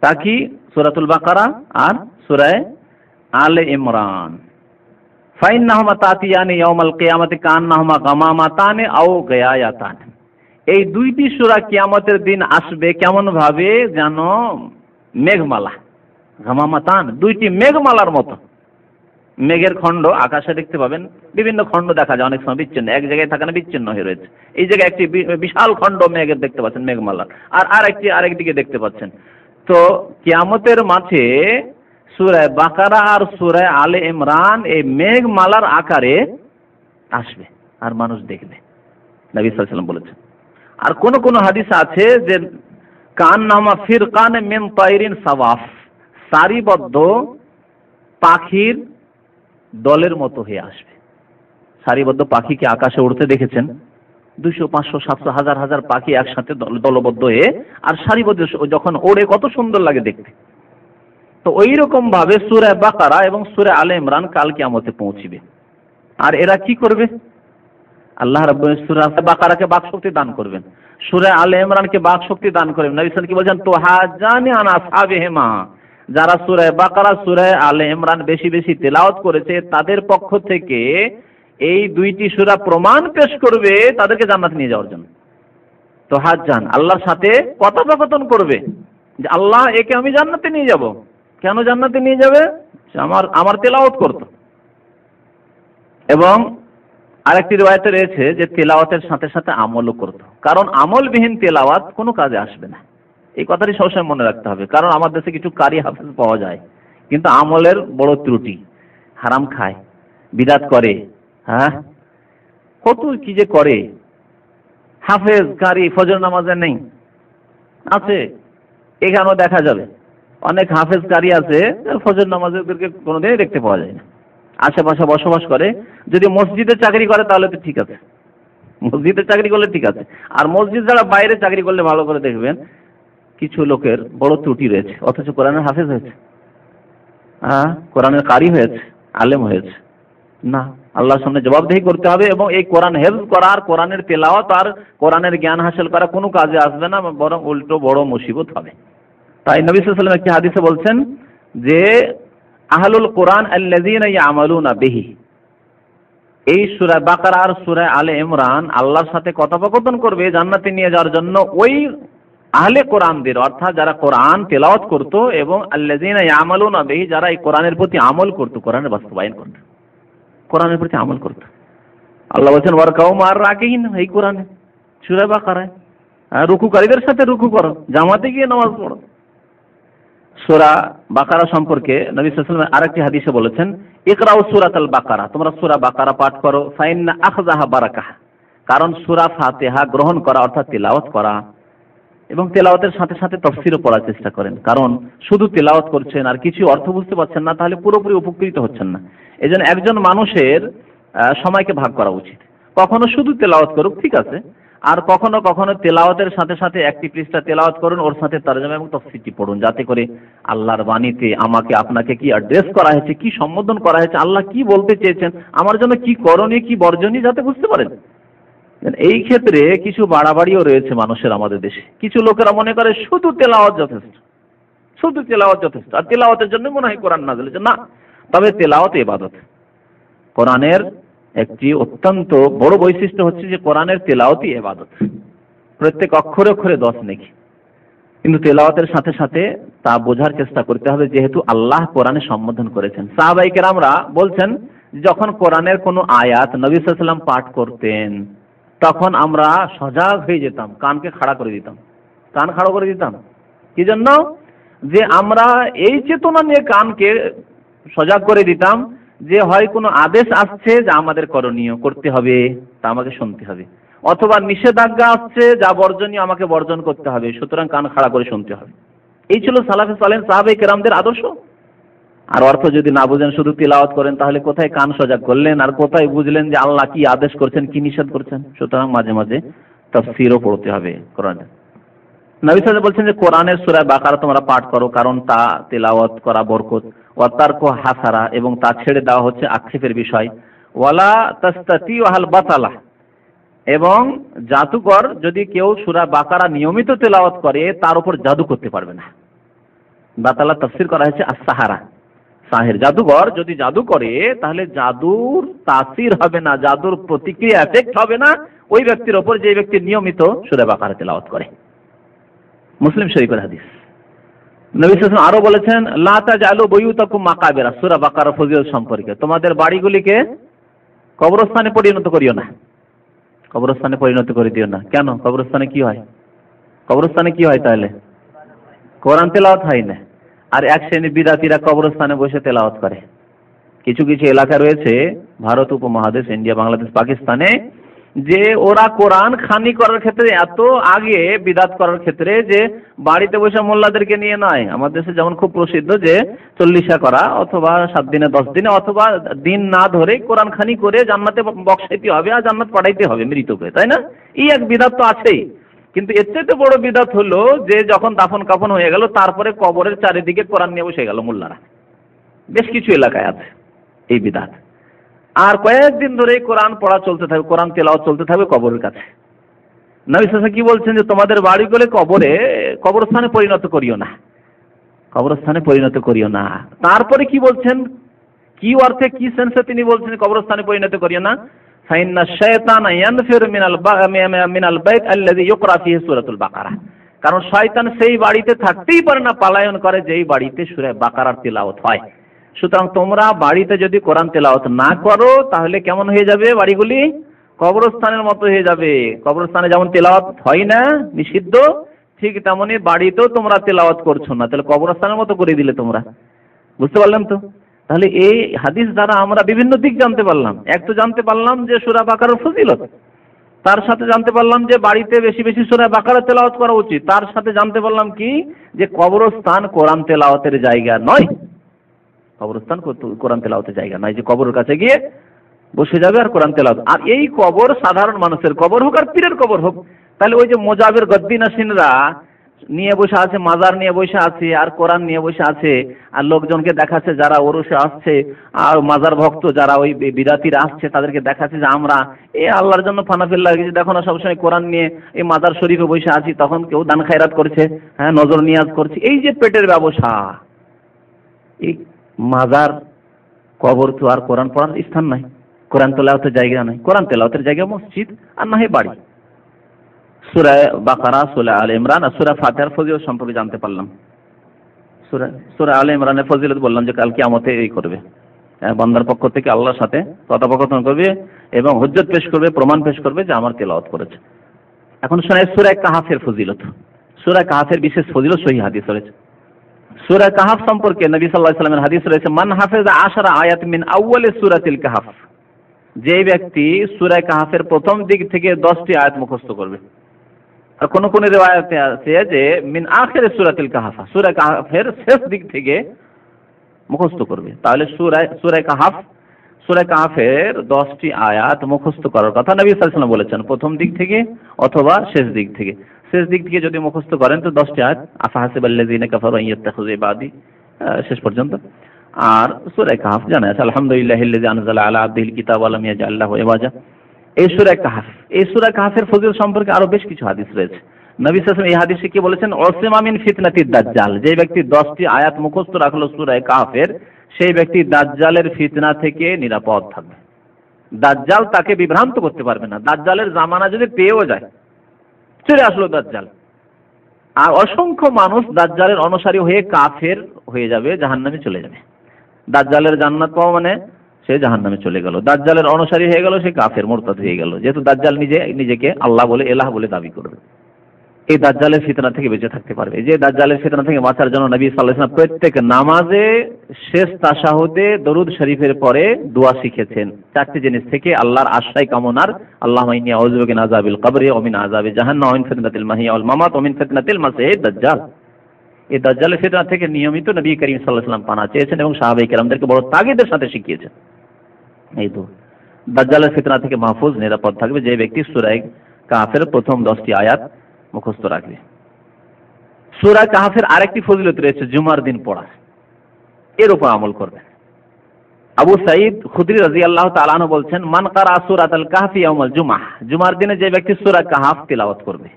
তাকি সূরাতুল বাকারা আর সূরা আলে ইমরান। ফাইন্নাহুমা তাতিয়ানি ইয়াউমাল কিয়ামাতি কান্নাহুমা গামামাতানি আও গায়ায়াতান, এই দুইটি সূরা কিয়ামতের দিন আসবে কেমন ভাবে? যেন মেঘমালা, গামামাতান, দুইটি মেঘমালার মতো। মেঘের খণ্ড আকাশে দেখতে পাবেন, বিভিন্ন খণ্ড দেখা যায়, অনেক সময় বিচ্ছিন্ন, এক জায়গায় থাকে না, বিচ্ছিন্ন হয়ে রয়েছে। এই জায়গায় একটি বিশাল খণ্ড মেঘের দেখতে পাচ্ছেন, মেঘমালার, আর আরেকদিকে দেখতে পাচ্ছেন। তো কিয়ামতের মাঠে সূরা বাকারা আর সূরা আলে ইমরান এই মেঘমালার আকারে আসবে আর মানুষ দেখবে, নবী সাল্লাল্লাহু আলাইহি ওয়াসাল্লাম বলেছেন। আর কোন কোন হাদিস আছে যে কান্নামা ফিরকান মিন তাইরিন সাওয়াফ, সারিবদ্ধ পাখির দলের মতো হয়ে আসবে। সারিবদ্ধ পাখিকে আকাশে উড়তে দেখেছেন? 200, 500, 700, হাজার হাজার পাখি একসাথে দলবদ্ধ হয়ে আর সারিবদ্ধ যখন ওড়ে কত সুন্দর লাগে দেখতে। তো ওই রকম ভাবে সূরা বাকারা এবং সূরা আলে ইমরান কাল কিয়ামতে পৌঁছিবে। আর এরা কি করবে? আল্লাহ রাব্বুল আলামিন সূরা বাকারাকে বাকশক্তি দান করবেন, সূরা আলে ইমরানকে বাকশক্তি দান করবেন। নবী সাল্লাল্লাহু আলাইহি ওয়াসাল্লাম কি বলেছেন? তুহাজ্জানি আন আসহাবিহিমা, যারা সূরা বাকারা সূরা আলে ইমরান বেশি বেশি তেলাওয়াত করেছে তাদের পক্ষ থেকে এই দুইটি সূরা প্রমাণ পেশ করবে তাদেরকে জান্নাতে নিয়ে যাওয়ার জন্য। তুহাজ্জান, আল্লাহর সাথে কথোপকথন করবে যে আল্লাহ একে আমি জান্নাতে নিয়ে যাব। কেন জান্নাতে নিয়ে যাবে? আমার তেলাওয়াত করতো। এবং আরেকটি riwayate রয়েছে যে তেলাওয়াতের সাথে সাথে আমলও করত, কারণ আমলবিহীন তেলাওয়াত কোনো কাজে আসবে না। এই কথাটি সবসময় মনে রাখতে হবে, কারণ আমার দেশে কিছু কারি হাফেজ পাওয়া যায় কিন্তু আমলের বড় ত্রুটি, হারাম খায়, বিদাত করে, হ্যাঁ কত কি যে করে। হাফেজ কারি ফজর নামাজে নেই, আছে, এখানেও দেখা যাবে অনেক হাফেজ কারি আছে ফজর নামাজে ওদেরকে কোনোদিনই দেখতে পাওয়া যায় না। আশেপাশে বসবাস করে, যদি মসজিদে চাকরি করে তাহলে তো ঠিক আছে, মসজিদে চাকরি করলে ঠিক আছে। আর মসজিদ ছাড়া বাইরে চাকরি করলে ভালো করে দেখবেন কিছু লোকের বড় ত্রুটি রয়েছে, অথচ কোরআনের হাফেজ হয়েছে। কোরআনের কারি হয়েছে, আলেম হয়েছে না। আল্লাহর সামনে জবাবদিহি করতে হবে এবং এই কোরআন হেফজ করা আর কোরআনের তেলাওয়াত আর কোরআনের জ্ঞান হাসিল করা কোনো কাজে আসবে না, বরং উল্টো বড় মুসিবত হবে। তাই নবী সাল্লাল্লাহু আলাইহি ওয়াসাল্লাম একটি হাদিসে বলছেন যে আহলুল কোরআন আল্লাযীনা ইয়ামালুনা বিহি, এই সূরা বাকারা আর সূরা আলে ইমরান আল্লাহর সাথে কথোপকথন করবে জান্নাতে নিয়ে যাওয়ার জন্য ওই আহলে কোরআনদের, অর্থাৎ যারা কোরআন তেলাওয়াত করত এবং আল্লাযীনা ইয়ামালুনা বিহি, যারা এই কোরআনের প্রতি আমল করত, কোরআনের বাস্তবায়ন করত, কোরআনের প্রতি আমল করত। আল্লাহ বলেছেন ওয়ারকাউ মার রাকিন, এই কোরআনে সূরা বাকারায় রুকুকারীদের সাথে রুকু করো, জামাতে গিয়ে নামাজ পড়ো। সূরা বাকারা সম্পর্কে নবী সাল্লাল্লাহু আলাইহি ওয়াসাল্লাম আরেকটি হাদিসে বলেছেন ইকরাউ সূরাতাল বাকারা, তোমরা সূরা বাকারা পাঠ করো, ফাইন্না আখযাহা বারাকাহ, কারণ সূরা ফাতিহা গ্রহণ করা অর্থাৎ তেলাওয়াত করা, এবং তেলাওয়াতের সাথে সাথে তাফসীরও পড়ার চেষ্টা করেন, কারণ শুধু তেলাওয়াত করছেন আর কিছু অর্থ বুঝতে পারছেন না, তাহলে পুরোপুরি উপকৃত হচ্ছেন না। এজন্য একজন মানুষের সময়কে ভাগ করা উচিত, কখনো শুধু তেলাওয়াত করুক, ঠিক আছে, আর কখনো কখনো তেলাওয়াতের সাথে সাথে একটি পৃষ্ঠা তেলাওয়াত করুন, ওর সাথে তরজমা এবং তাফসীরটি পড়ুন, যাতে করে আল্লাহর বাণীতে আমাকে আপনাকে কি অ্যাড্রেস করা হয়েছে, কি সম্বোধন করা হয়েছে, আল্লাহ কি বলতে চেয়েছেন, আমার জন্য কি করণীয় কি বর্জনীয়, যাতে বুঝতে পারেন। এই ক্ষেত্রে কিছু বাড়াবাড়িও রয়েছে মানুষের আমাদের দেশে। কিছু লোকেরা মনে করে শুধু তেলাওয়াত যথেষ্ট, শুধু তেলাওয়াত যথেষ্ট, আর তেলাওয়াতের জন্য মনে হয় কোরআন নাযিল হয়েছে। না, তবে তেলাওয়াত ইবাদত। কোরআনের একটি অত্যন্ত বড় বৈশিষ্ট্য হচ্ছে যে কোরআনের তেলাওয়াতই ইবাদত, প্রত্যেক অক্ষরে অক্ষরে 10 নেকি। কিন্তু তেলাওয়াতের সাথে সাথে তা বোঝার চেষ্টা করতে হবে, যেহেতু আল্লাহ কোরআনে সম্বোধন করেছেন। সাহাবায়ে কেরামরা বলছেন যখন কোরআনের কোনো আয়াত নবী সাল্লাল্লাহু আলাইহি ওয়াসাল্লাম পাঠ করতেন তখন আমরা সজাগ হয়ে যেতাম, কানকে খাড়া করে দিতাম, কান খাড়া করে দিতাম। কি জন্য? যে আমরা এই চেতনা নিয়ে কানকে সজাগ করে দিতাম যে হয় কোনো আদেশ আসছে যা আমাদের করণীয় করতে হবে, তা আমাকে শুনতে হবে, অথবা নিষেধাজ্ঞা আসছে যা বর্জনীয় আমাকে বর্জন করতে হবে, সুতরাং কান খাড়া করে শুনতে হবে। এই ছিল সালাফে সালেহ সাহাবায়ে কেরামদের আদর্শ। আর অর্থ যদি না বুঝেন, শুধু তিলাওয়াত করেন, তাহলে কোথায় কান সজাগ করলেন আর কোথায় বুঝলেন যে আল্লাহ কি আদেশ করছেন কি নিষেধ করছেন। সুতরাং মাঝে মাঝে তাফসীরও পড়তে হবে কোরআনের। নবী সাল্লাল্লাহু আলাইহি ওয়াসাল্লাম বলছেন যে কোরআনের সূরা বাকারা তোমরা পাঠ করো, কারণ তা তেলাওয়াত করা বরকত, ওয়া তারকু হাসারা, এবং তা ছেড়ে দেওয়া হচ্ছে আক্ষেপের বিষয়, ওয়ালা তাস্তাতিউ আল বাতালা, এবং জাদুকর যদি কেউ সূরা বাকারা নিয়মিত তেলাওয়াত করে তার উপর জাদু করতে পারবে না। বাতালা তাফসীর করা হয়েছে as-সাহারা, সাহের। জাদুকর যদি জাদু করে তাহলে জাদুর তাসির হবে না, জাদুর প্রতিক্রিয়া এফেক্ট হবে না ওই ব্যক্তির উপর যে ব্যক্তি নিয়মিত সূরা বাকারা তেলাওয়াত করে। মুসলিম শরীফের হাদিস। নবী সাল্লাল্লাহু আলাইহি ওয়াসাল্লাম আরো বলেছেন লা তাজালু বুয়ুতাকুম মাকাবিরা, সূরা বাকারা ফজিলত সম্পর্কে, তোমাদের বাড়িগুলিকে কবরস্থানে পরিণত করিও না, কবরস্থানে পরিণত করে দিও না। কেন? কবরস্থানে কি হয়? কবরস্থানে কি হয়? তাহলে কোরআন তেলাওয়াত হয় না। আর এক শ্রেণীর বিদাতীরা কবরস্থানে বসে তেলাওয়াত করে। কিছু কিছু এলাকা রয়েছে ভারত উপমহাদেশ, ইন্ডিয়া, বাংলাদেশ, পাকিস্তানে, যে ওরা কোরআন খানি করার ক্ষেত্রে এত আগে বিদাত করার ক্ষেত্রে যে বাড়িতে বসে মোল্লাদেরকে নিয়ে নয়। আমাদের দেশে যেমন খুব প্রসিদ্ধ যে 40 করা, অথবা 7 দিনে 10 দিনে, অথবা দিন না ধরে কোরআন খানি করে জান্নাতে বক্সাইতে হবে আর জান্নাত পাঠাইতে হবে মৃতকে, তাই না? এই এক বিদাত তো আছেই। কিন্তু এর চাইতে বড় বিদাত হলো যে যখন দাফন কাফন হয়ে গেল তারপরে কবরের চারিদিকে কোরআন নিয়ে বসে গেল মোল্লারা। বেশ কিছু এলাকায় আছে এই বিদাত। আর কয়েকদিন ধরে কোরআন পড়া চলতে থাকবে, কোরআন তেলাওয়াত চলতে থাকবে কবরের কাছে। নবী সাল্লাল্লাহু আলাইহি ওয়াসাল্লাম কি বলছেন যে তোমাদের বাড়িগুলো কবরস্থানে পরিণত করিও না, কবরস্থানে পরিণত করিও না। তারপরে কি বলছেন, কি অর্থে কি সেন্সে তিনি বলছেন কবরস্থানে পরিণত করিও না? ফাইন্না শায়তানা ইয়ানফিরু মিনাল বাইত আল্লাযী ইউকরা ফীহি সূরাতুল বাকারা, কারণ শয়তান সেই বাড়িতে থাকতেই পারে না, পলায়ন করে যেই বাড়িতে সূরা বাকারার তেলাওয়াত হয়। সুতরাং তোমরা বাড়িতে যদি কোরআন তেলাওয়াত না করো তাহলে কেমন হয়ে যাবে? বাড়িগুলি কবরস্থানের মতো হয়ে যাবে। কবরস্থানে যেমন তেলাওয়াত হয় না, নিষিদ্ধ, ঠিক তেমনি বাড়িতেও তোমরা তেলাওয়াত করছো না, তাহলে কবরস্থানের মতো করে দিলে তোমরা। বুঝতে পারলেন তো? তাহলে এই হাদিস দ্বারা আমরা বিভিন্ন দিক জানতে পারলাম। এক তো জানতে পারলাম যে সূরা বাকারার ফজিলত, তার সাথে জানতে পারলাম যে বাড়িতে বেশি বেশি সূরা বাকারা তেলাওয়াত করা উচিত, তার সাথে জানতে পারলাম কি যে কবরস্থান কোরআন তেলাওয়াতের জায়গা নয়। কবরস্থান কোরআন তেলাওয়াতের জায়গা নয় যে কবরের কাছে গিয়ে বসে যাবে আর কোরআন তেলাওয়াত। আর এই কবর সাধারণ মানুষের কবর হোক আর পীরের কবর হোক, তাহলে ওই যে মোজাবের গদ্দিনাসিনরা নিয়ে বসে আছে, মাজার নিয়ে বসে আছে, আর কোরআন নিয়ে বসে আছে, আর লোকজনকে দেখাচ্ছে যারা ওরসে আসছে আর মাজার ভক্ত যারা ওই বিদাতিরা আসছে তাদেরকে দেখাচ্ছে যে আমরা এই আল্লাহর জন্য ফানাফিল লাগিয়েছি, দেখো না সবসময় কোরআন নিয়ে এই মাজার শরীফে বসে আছি, তখন কেউ দান খায়রাত করছে, হ্যাঁ নজর নিয়াজ করছে। এই যে পেটের ব্যবসা, এই মাজার কবর তো আর কোরআন পড়ার স্থান নাই, কোরআন তেলাওয়াতের জায়গা নাই, কোরআন তেলাওয়াতের জায়গা মসজিদ আর না হয় বাড়ি। সূরা বাকারা, সূরা আলে ইমরান আর সূরা ফাতিহার ফজিলত সম্পর্কে জানতে পারলাম। সূরা আলে ইমরানের ফজিলত বললাম যে কাল কিয়ামতে এই করবে, বান্দার পক্ষ থেকে আল্লাহর সাথে কথোপকথন করবে এবং হুজ্জত পেশ করবে, প্রমাণ পেশ করবে যে আমার তেলাওয়াত করেছে। এখন শোনায় সূরা কাহাফের ফজিলত। সূরা কাহাফের বিশেষ ফজিলত সহিহ হাদিস রয়েছে। সূরা কাহাফ সম্পর্কে নবী সাল্লাল্লাহু আলাইহি ওয়াসাল্লামের হাদিস রয়েছে, মান হাফিজা 10 আয়াত মিন আউয়ালি সূরাতিল কাহাফ, যে ব্যক্তি সূরা কাহাফের প্রথম দিক থেকে 10টি আয়াত মুখস্থ করবে। আর কোন কোন রিওয়ায়াতে আছে যে মিন আখির সূরাতিল কাহাফ, সূরা কাহাফের শেষ দিক থেকে মুখস্থ করবে। তাহলে সূরা কাহাফের 10টি আয়াত মুখস্থ করার কথা নবী সাল্লাল্লাহু আলাইহি ওয়াসাল্লাম বলেছেন, প্রথম দিক থেকে অথবা শেষ দিক থেকে। শেষ দিক থেকে যদি মুখস্থ করেন তো 10টি আয়াত, আফাহাসিবাল্লাযিনা কাফারু আন ইয়াত্তাখিযু ইবাদি শেষ পর্যন্ত। আর সূরা কাহাফ জানা আছে আলহামদুলিল্লাহিল্লাযী আনজালা আলা আবদিহিল কিতাব ওয়া লাম ইয়াজআল লাহু ইওয়াজা। এই সূরা কাহাফের ফজিলত সম্পর্কে আরো বেশ কিছু হাদিস রয়েছে। নবী সাল্লাল্লাহু আলাইহি ওয়াসাল্লাম এই হাদিসে কি বলেছেন, উসিমা মিন ফিতনাতিদ দাজ্জাল, যে ব্যক্তি 10টি আয়াত মুখস্থ রাখলো সূরা কাহাফের, সেই ব্যক্তি দাজ্জালের ফিতনা থেকে নিরাপদ থাকবে। দাজ্জাল তাকে বিভ্রান্ত করতে পারবে না। দাজ্জালের জামানা যদি পেয়েও যায়, চলে আসলো দাজ্জাল, আর অসংখ্য মানুষ দাজ্জালের অনুসারী হয়ে কাফের হয়ে যাবে, জাহান্নামে চলে যাবে। দাজ্জালের জান্নাত পাওয়া মানে সে জাহান্নামে চলে গেল, দাজ্জালের অনুসারী হয়ে গেল, সে কাফের মুরতাদ হয়ে গেল, যেহেতু দাজ্জাল নিজেকে আল্লাহ বলে, এলাহ বলে দাবি করবে। এই দাজ্জালের ফিতনা থেকে বেঁচে থাকতে পারবে। যে দাজ্জালের ফিতনা থেকে বাঁচার জন্য নবী সাল্লাল্লাহু আলাইহি ওয়াসাল্লাম প্রত্যেক নামাজে শেষ তাশাহুদে দরুদ শরীফের পরে দোয়া শিখেছেন। 4টি জিনিস থেকে আল্লাহর আশ্রয় কামনার, আল্লাহুম্মা ইন্নী আউযু বিকা মিন আযাবিল কবরি ওয়া মিন আযাবি জাহান্নাম ওয়া মিন ফিতনাতিল মাহিয়া ওয়াল মামাত ওয়া মিন ফিতনাতিল মাসীহিদ দাজ্জাল। এই দাজ্জালের ফিতনা থেকে নিয়মিত নবী করিম সাল্লাল্লাহু আলাইহি ওয়াসাল্লাম পানা চেয়েছেন এবং সাহাবায়ে কেরামদেরকে বড় তাগিদের সাথে শিখিয়েছেন। এই তো দাজ্জালের ফিতনা থেকে মাহফুজ, নিরাপদ থাকবে যে ব্যক্তি সূরা কাহাফের প্রথম 10টি আয়াত মুখস্থ রাখবে। সূরা কাহাফের আরেকটি ফজিলত রয়েছে, জুমার দিন পড়া, এর উপর আমল করবে। আবু সাঈদ খুদরি রাদিয়াল্লাহু তাআলা আনহু বলছেন, মান কারা সূরাতাল কাহফি ইয়াউমাল জুমআহ, জুমার দিনে যে ব্যক্তি সূরা কাহাফ তিলাওয়াত করবে,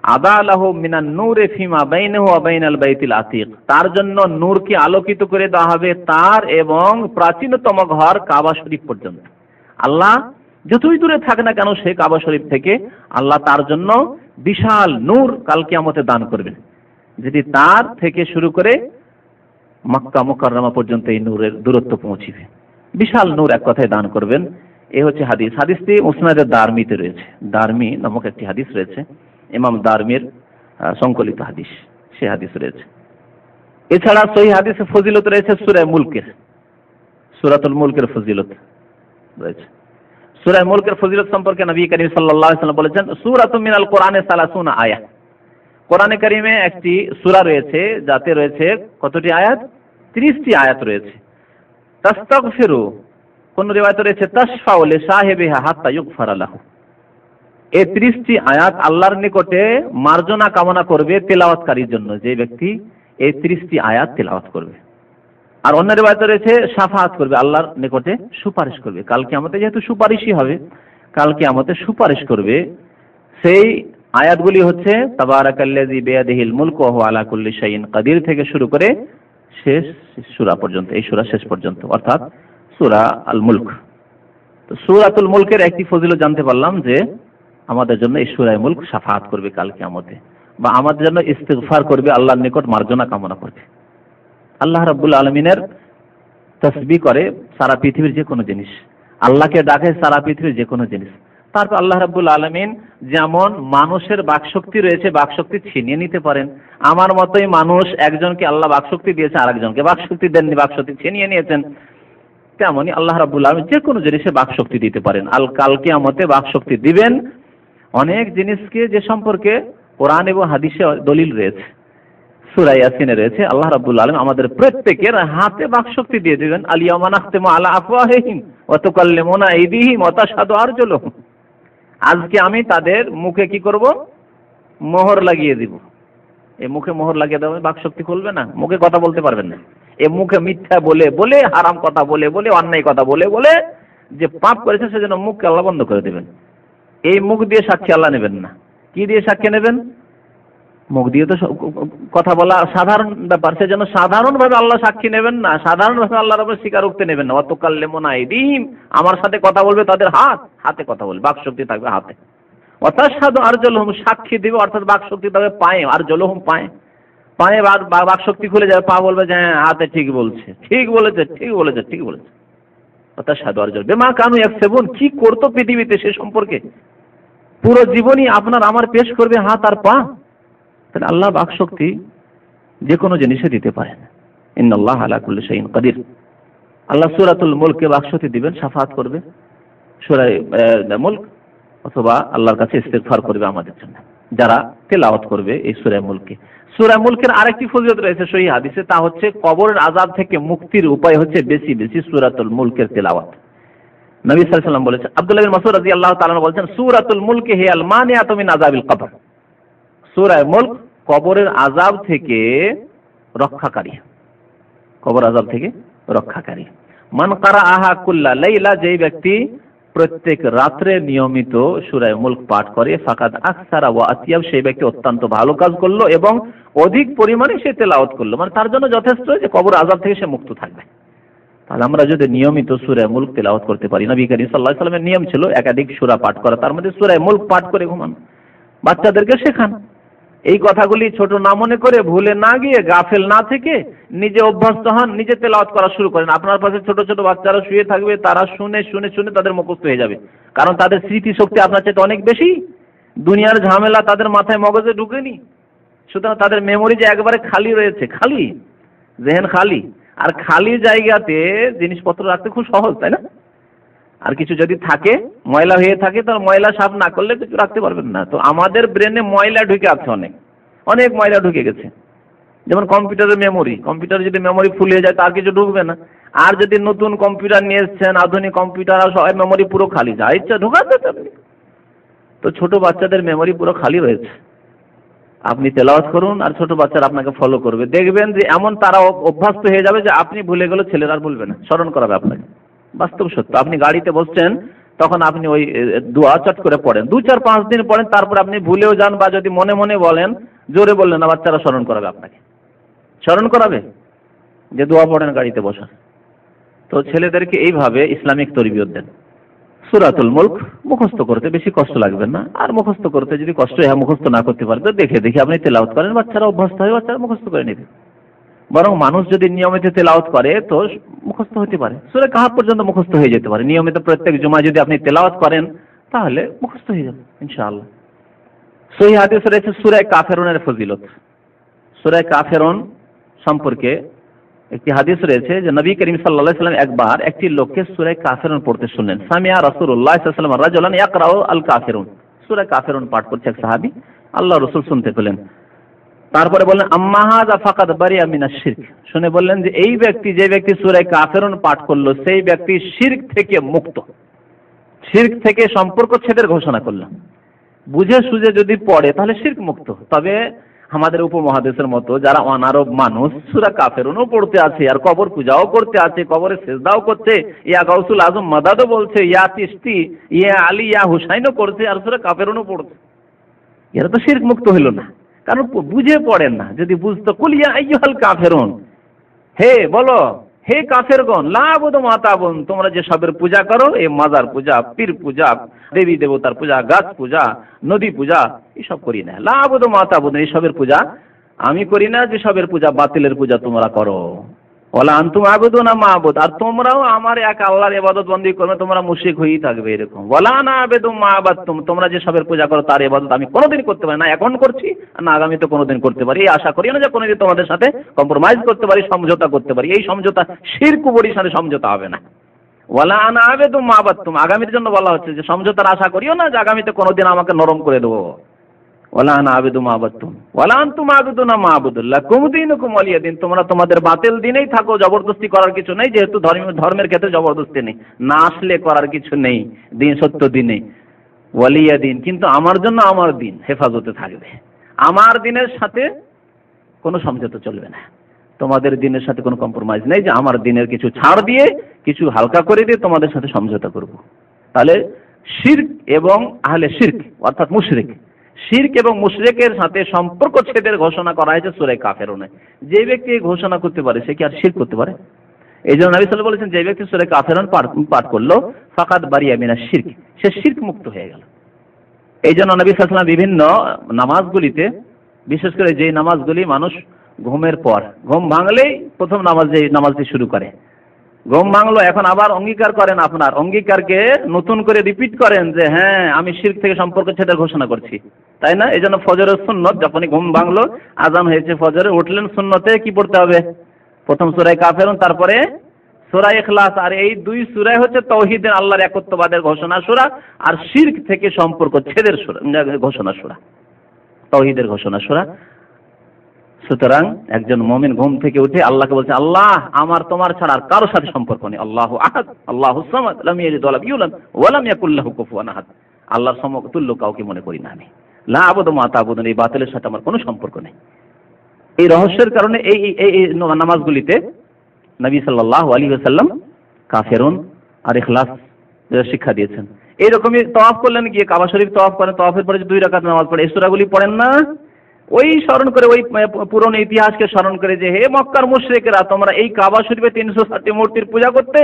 আদা লাহু মিনান নূরি ফিমা বাইনাহু ওয়া বাইনাল বাইতিল আতীক, তার জন্য নূরকে আলোকিত করে দেওয়া হবে তার এবং প্রাচীনতম ঘর কাবা শরীফ পর্যন্ত। আল্লাহ যতই দূরে থাকে না কেন সেই কাবা শরীফ থেকে আল্লাহ তার জন্য বিশাল নূর কাল কিয়ামতে দান করবেন। যদি তার থেকে শুরু করে মক্কা মুকাররমা পর্যন্ত এই নূরের দূরত্ব পৌঁছিবে, বিশাল নূর এক কথায় দান করবেন। এই হচ্ছে হাদিস। হাদিসটি মুসনাদে দারমিতে রয়েছে, দারমি নামক একটি হাদিস রয়েছে, ইমাম দারমির সংকলিত হাদিস, সেই হাদিস রয়েছে। এছাড়া সহিহ হাদিসে ফজিলত রয়েছে সূরাতুল মুলকের ফজিলত রয়েছে। সূরা মুলকের ফজিলত সম্পর্কে নবী করিম সাল্লাল্লাহু আলাইহি ওয়াসাল্লাম বলেছেন, সূরাতুম মিনাল কোরআনে 30 আয়াত, কোরআনে কারীমে একটি সূরা রয়েছে যাতে রয়েছে কতটি আয়াত? 30টি আয়াত রয়েছে। তাস্তাগফিরু, কোন রিওয়ায়াতে রয়েছে তাশফাউ লিসাহিবিহা হাত্তা ইউগফারা লাহু, এই 30টি আয়াত আল্লাহর নিকটে মার্জনা কামনা করবে তেলাওয়াতকারীর জন্য, যে ব্যক্তি এই 30টি আয়াত তেলাওয়াত করবে। আর অন্য রিওয়ায়াতে রয়েছে শাফাআত করবে, আল্লাহর নিকটে সুপারিশ করবে। কাল কিয়ামতে যেহেতু সুপারিশই হবে, কাল কিয়ামতে সুপারিশ করবে। সেই আয়াতগুলি হচ্ছে তাবারাকাল্লাযী বিয়াদিহিল মুলকু ওয়া হুয়া আলা কুল্লি শাইইন কাদির থেকে শুরু করে শেষ সূরা পর্যন্ত, এই সূরা শেষ পর্যন্ত, অর্থাৎ সূরা আল মুলক। তো সূরাতুল মুলকের একটি ফজিলত জানতে পারলাম যে আমাদের জন্য এই সূরা মুলক শাফাআত করবে কাল কিয়ামতে, বা আমাদের জন্য ইস্তিগফার করবে, আল্লাহর নিকট মার্জনা কামনা করবে। আল্লাহ রাব্বুল আলামিনের তাসবিহ করে সারা পৃথিবীর যে কোনো জিনিস, আল্লাহকে ডাকে সারা পৃথিবীর যে কোনো জিনিস। তারপর আল্লাহ রাব্বুল আলামিন যেমন মানুষের বাকশক্তি রয়েছে, বাকশক্তি ছিনিয়ে নিতে পারেন। আমার মতোই মানুষ, একজনকে আল্লাহ বাকশক্তি দিয়েছে, আরেকজনকে বাকশক্তি দেননি, বাকশক্তি ছিনিয়ে নিয়েছেন। তেমনি আল্লাহ রাব্বুল আলামিন যে কোনো জিনিসে বাকশক্তি দিতে পারেন। কাল কিয়ামতে বাকশক্তি দিবেন অনেক জিনিসকে, যে সম্পর্কে কোরআন এবং হাদিসে দলিল রয়েছে। সূরা ইয়াসিনে রয়েছে, আল্লাহ রাব্বুল আলামিন আমাদের প্রত্যেকের হাতে বাকশক্তি দিয়ে দিবেন। আল ইয়াওমা নাখতিমু আলা আফওয়াহিহিম ওয়া তুকাল্লিমুনা আইদিহিম ওয়া তাশহাদু আরজুলুহুম, আজকে আমি তাদের মুখে কি করব? মোহর লাগিয়ে দিব। এই মুখে মোহর লাগিয়ে দেওয়া, বাক শক্তি খুলবে না, মুখে কথা বলতে পারবেন না। এ মুখে মিথ্যা বলে বলে, হারাম কথা বলে বলে, অন্যায় কথা বলে বলে যে পাপ করেছে সেজন্য মুখকে আল্লাহ বন্ধ করে দেবেন। এই মুখ দিয়ে সাক্ষী আল্লাহ নেবেন না। কি দিয়ে সাক্ষী নেবেন? মুখ দিয়ে তো কথা বলা সাধারণ ব্যাপার, সেজন্য সাধারণভাবে আল্লাহ সাক্ষী নেবেন না, সাধারণভাবে আল্লাহর উপর স্বীকারোক্তি নেবেন না। ওয়াতুকাল্লিমুনা আইদিহিম, আমার সাথে কথা বলবে তাদের হাত, হাতে কথা বলবে, বাক শক্তি থাকবে হাতে। ওয়াতাশহাদু আরজুলুহুম, সাক্ষী দিবে, অর্থাৎ বাক শক্তি থাকবে পায়ে, আরজুলুহুম পায়ে, পায়ে বাক শক্তি খুলে যাবে, পা বলবে যে হ্যাঁ হাতে ঠিক বলছে, ঠিক বলেছে, ঠিক বলেছে, ঠিক বলেছে। ওয়াতাশহাদু আরজুলুহুম বিমা কানু ইয়াকসিবুন, কি করতো পৃথিবীতে সে সম্পর্কে পুরো জীবনই আপনার আমার পেশ করবে হাত আর পা। তাহলে আল্লাহ বাক শক্তি যে কোনো জিনিসে দিতে পারেন। ইন্নাল্লাহা আলা কুল্লি শাইইন কাদির। আল্লাহ সূরাতুল মুলকে বাক শক্তি দিবেন, শাফাআত করবে সূরা মুলক, অথবা আল্লাহর কাছে ইস্তিগফার করবে আমাদের জন্য যারা তেলাওয়াত করবে এই সূরা মুলকে। সূরা মুলকের আরেকটি ফজিলত রয়েছে সহিহ হাদিসে, তা হচ্ছে কবরের আযাব থেকে মুক্তির উপায় হচ্ছে বেশি বেশি সূরাতুল মুলকের তেলাওয়াত। নবী সাল্লাল্লাহু আলাইহি ওয়াসাল্লাম বলেছেন, আব্দুল্লাহ বিন মাসউদ রাদিয়াল্লাহু তাআলা বলেছেন, সূরাতুল মুলক হিয়াল মানিয়াতু মিন আযাবিল কবর। সূরা মুলক কবরের আযাব থেকে রক্ষাকারী, কবর আযাব থেকে রক্ষাকারী। মান কারাআহা কুল্লা লাইলা, যেই ব্যক্তি প্রত্যেক রাত্রে নিয়মিত সূরা মুলক পাঠ করে, ফাকাদ আকসারা ওয়া আতিয়াব, সেই ব্যক্তি অত্যন্ত ভালো কাজ করলো এবং অধিক পরিমাণে সে তেলাওয়াত করলো, মানে তার জন্য যথেষ্ট যে কবর আযাব থেকে সে মুক্ত থাকবে। তাহলে আমরা যদি নিয়মিত সূরা মুলক তেলাওয়াত করতে পারি, নবী করিম সাল্লাল্লাহু আলাইহি ওয়াসাল্লামের নিয়ম ছিল একাধিক সূরা পাঠ করা, তার মধ্যে সূরা মুলক পাঠ করে ঘুমান, বাচ্চাদেরকে শেখান। এই কথাগুলি ছোট না মনে করে, ভুলে না গিয়ে, গাফেল না থেকে নিজে অভ্যস্ত হন, নিজে তেলাওয়াত করা শুরু করেন। আপনার পাশে ছোট ছোট বাচ্চারা শুয়ে থাকবে, তারা শুনে শুনে শুনে তাদের মুখস্থ হয়ে যাবে, কারণ তাদের স্মৃতি শক্তি আপনার চাইতে অনেক বেশি। দুনিয়ার ঝামেলা তাদের মাথায় মগজে ঢুকেনি, সুতরাং তাদের মেমোরি যে একবারে খালি রয়েছে, খালি জেহেন খালি। আর খালি জায়গাতে জিনিসপত্র রাখতে খুব সহজ, তাই না? আর কিছু যদি থাকে, ময়লা হয়ে থাকে, তাহলে ময়লা সাফ না করলে কিছু রাখতে পারবেন না। তো আমাদের ব্রেনে ময়লা ঢুকে আছে, অনেক অনেক ময়লা ঢুকে গেছে। যেমন কম্পিউটারের মেমোরি, কম্পিউটার যদি মেমোরি ফুলে যায় তার কিছু ঢুকবে না। আর যদি নতুন কম্পিউটার নিয়ে এসছেন, আধুনিক কম্পিউটার, আর সবাই মেমোরি পুরো খালি, যা ইচ্ছা ঢোকাতে আপনি। তো ছোট বাচ্চাদের মেমোরি পুরো খালি রয়েছে। আপনি তেলাওয়াত করুন আর ছোট বাচ্চারা আপনাকে ফলো করবে, দেখবেন যে এমন তারা অভ্যস্ত হয়ে যাবে যে আপনি ভুলে গেলে ছেলেরা আর ভুলবে না, স্মরণ করাবে আপনাকে। বাস্তব সত্য। আপনি গাড়িতে বসছেন, তখন আপনি ওই দোয়া চট করে পড়েন, 2-4-5 দিন পড়েন, তারপর আপনি ভুলেও যান, বা যদি মনে মনে বলেন, জোরে বললেন না, বাচ্চারা স্মরণ করাবে আপনাকে, স্মরণ করাবে যে দোয়া পড়েন গাড়িতে বসা। তো ছেলেদেরকে এইভাবে ইসলামিক তরবিয়ত দেন। সূরাতুল মুলক মুখস্থ করতে বেশি কষ্ট লাগবে না, আর মুখস্থ করতে যদি কষ্ট হয়, মুখস্থ না করতে পারে, তো দেখে দেখে আপনি তেলাওয়াত করেন, বাচ্চারা অভ্যস্ত হয়, বাচ্চারা মুখস্থ করে নেবে। বরং মানুষ যদি নিয়মিত তেলাওয়াত করে তো মুখস্থ হতে পারে, সূরা কাহাফ পর্যন্ত মুখস্থ হয়ে যেতে পারে। নিয়মিত প্রত্যেক জুমায় যদি আপনি তেলাওয়াত করেন তাহলে মুখস্থ হয়ে যাবে ইনশাআল্লাহ। সহিহ হাদিস রয়েছে সূরা কাফিরুনের ফজিলত। সূরা কাফিরুন সম্পর্কে একটি হাদিস রয়েছে যে নবী করিম সাল্লাল্লাহু আলাইহি ওয়াসাল্লাম একবার একটি লোককে সূরা কাফিরুন পড়তে শুনলেন। সামিয়া রাসূলুল্লাহ সাল্লাল্লাহু আলাইহি ওয়াসাল্লাম রাজুলান ইয়াকরাউ আল কাফিরুন, সূরা কাফিরুন পাঠ করছে এক সাহাবী, আল্লাহ রাসূল শুনতে পেলেন। তারপরে বললেন আম্মা হাযা ফাকাদ বারিয়া মিনাশ শিরক, শুনে বললেন যে এই ব্যক্তি, যে ব্যক্তি সূরা কাফিরুন পাঠ করলো, সেই ব্যক্তি শিরক থেকে মুক্ত, শিরক থেকে সম্পর্ক ছেদের ঘোষণা করলো। বুঝে সুঝে যদি পড়ে তাহলে শিরক মুক্ত। তবে আমাদের উপমহাদেশের মতো যারা অনারব মানুষ, সূরা কাফিরুনও পড়তে আছে, আর কবর পূজাও করতে আছে, কবরে সিজদাও করছে, ইয়া গাউসুল আজম মাদাদও বলছে, ইয়া তিশতি, ইয়া আলী, ইয়া হুসাইনও করছে, আর সূরা কাফিরুনও পড়ছে। এরা তো শিরক মুক্ত হলো না, কারণ বুঝে পড়েন না। যদি বুঝতো, কুল ইয়া আইয়ুহাল কাফিরুন, হে বলো হে কাফেরগণ, লা আবুদু মা তা'বুদুন, তোমরা যে সবের পূজা করো, এই মাজার পূজা, পীর পূজা, দেবী দেবতার পূজা, গাছ পূজা, নদী পূজা, এসব করি না। লা আবুদু মা তা'বুদুন, এই সবের পূজা আমি করি না, যে সবের পূজা বাতিলের পূজা তোমরা করো। ওয়ালা আনতুম আবুদুনা মা আবুদ, আর তোমরাও আমার এক আল্লাহর ইবাদত বন্দেগী করবে, তোমরা মুশরিক হয়েই থাকবে এরকম। ওয়ালা না আবুদু মা আবাদতুম, তোমরা যে সবের পূজা করো তার ইবাদত আমি কোনোদিন করতে পারি না, এখন করছি না আগামীতে কোনোদিন করতে পারি, এই আশা করি না যে কোনোদিন তোমাদের সাথে কম্প্রোমাইজ করতে পারি, সমঝোতা করতে পারি। এই সমঝোতা শিরক বড়ির সাথে সমঝোতা হবে না। ওয়ালা আনা আবুদু মা আবাদতুম, আগামীর জন্য বলা হচ্ছে যে সমঝোতার আশা করিও না যে আগামীতে কোনোদিন আমাকে নরম করে দেবো। ওয়ালা আনা আবুদু মা আবাদতুম ওয়ালা আনতুম আবুদুনা মা আবুদু লাকুম দীনুকুম ওয়ালিয়া দীন, তোমরা তোমাদের বাতিল দিনেই থাকো, জবরদস্তি করার কিছু নেই, যেহেতু ধর্মের ক্ষেত্রে জবরদস্তি নেই, না আসলে করার কিছু নেই, দিন সত্য দিনে ওয়ালিয়া দিন, কিন্তু আমার জন্য আমার দিন হেফাজতে থাকবে, আমার দিনের সাথে কোনো সমঝোতা চলবে না। তোমাদের দিনের সাথে কোনো কম্প্রোমাইজ নেই যে আমার দিনের কিছু ছাড় দিয়ে কিছু হালকা করে দিয়ে তোমাদের সাথে সমঝোতা করব। তাহলে শিরক এবং আহলে শিরক অর্থাৎ মুশরিক, শিরক এবং মুশরিকের সাথে সম্পর্ক ছেদের ঘোষণা করা হয়েছে সূরা কাফিরুনে। যে ব্যক্তি ঘোষণা করতে পারে সে কি আর শিরক করতে পারে? এই জন্য নবী সাল্লাল্লাহু আলাইহি ওয়াসাল্লাম বলেছেন, যে ব্যক্তি সূরা কাফিরুন পাঠ করলো ফাকাদ বারিয়া মিনাশ শিরক, সে শিরক মুক্ত হয়ে গেল। এই জন্য নবী সাল্লাল্লাহু আলাইহি ওয়াসাল্লাম বিভিন্ন নামাজগুলিতে, বিশেষ করে যে নামাজগুলি মানুষ ঘুমের পর, ঘুম ভাঙলেই প্রথম নামাজটি শুরু করে, ঘুম ভাঙলো এখন আবার অঙ্গীকার করেন, আপনার অঙ্গীকারকে নতুন করে রিপিট করেন যে হ্যাঁ আমি শিরক থেকে সম্পর্ক ছেদের ঘোষণা করছি, তাই না? এই জন্য ফজরের সুন্নত, যখনই ঘুম ভাঙলো আজান হয়েছে ফজরে, উঠলেন, সুন্নতে কি পড়তে হবে? প্রথম সূরা কাফিরুন, তারপরে সূরা ইখলাস। আর এই দুই সূরাই হচ্ছে তাওহীদের, আল্লাহর একত্ববাদের ঘোষণা সূরা, আর শিরক থেকে সম্পর্ক ছেদের ঘোষণা সূরা, তাওহীদের ঘোষণা সূরা। সুতরাং একজন মুমিন ঘুম থেকে উঠে আল্লাহকে বলছে, আল্লাহ আমার তোমার ছাড়া আর কারোর সাথে সম্পর্ক নেই, আল্লাহু আহাদ আল্লাহুস সামাদ লাম ইয়ালিদ ওয়া লাম ইউলাদ ওয়া লাম ইয়াকুল লাহু কুফুয়ান আহাদ, আল্লাহর সমতুল্য কাউকে মনে করি না আমি, লা আবুদু মা তা'বুদুন, এই বাতিলের সাথে আমার কোনো সম্পর্ক নেই। এই রহস্যের কারণে এই নামাজগুলিতে নবী সাল্লাল্লাহু আলাইহি ওয়াসাল্লাম কাফিরুন আর ইখলাস শিক্ষা দিয়েছেন। এইরকমই তওয়াফ করলেন, গিয়ে কাবা শরীফ তওয়াফ করেন, তওয়াফের পরে 2 রাকাত নামাজ পড়ে, এই সূরাগুলি পড়েন না? ওই স্মরণ করে, ওই পুরনো ইতিহাসকে স্মরণ করে যে হে মক্কার মুশরিকেরা, তোমরা এই কাবা শরীফে 360টি মূর্তির পূজা করতে,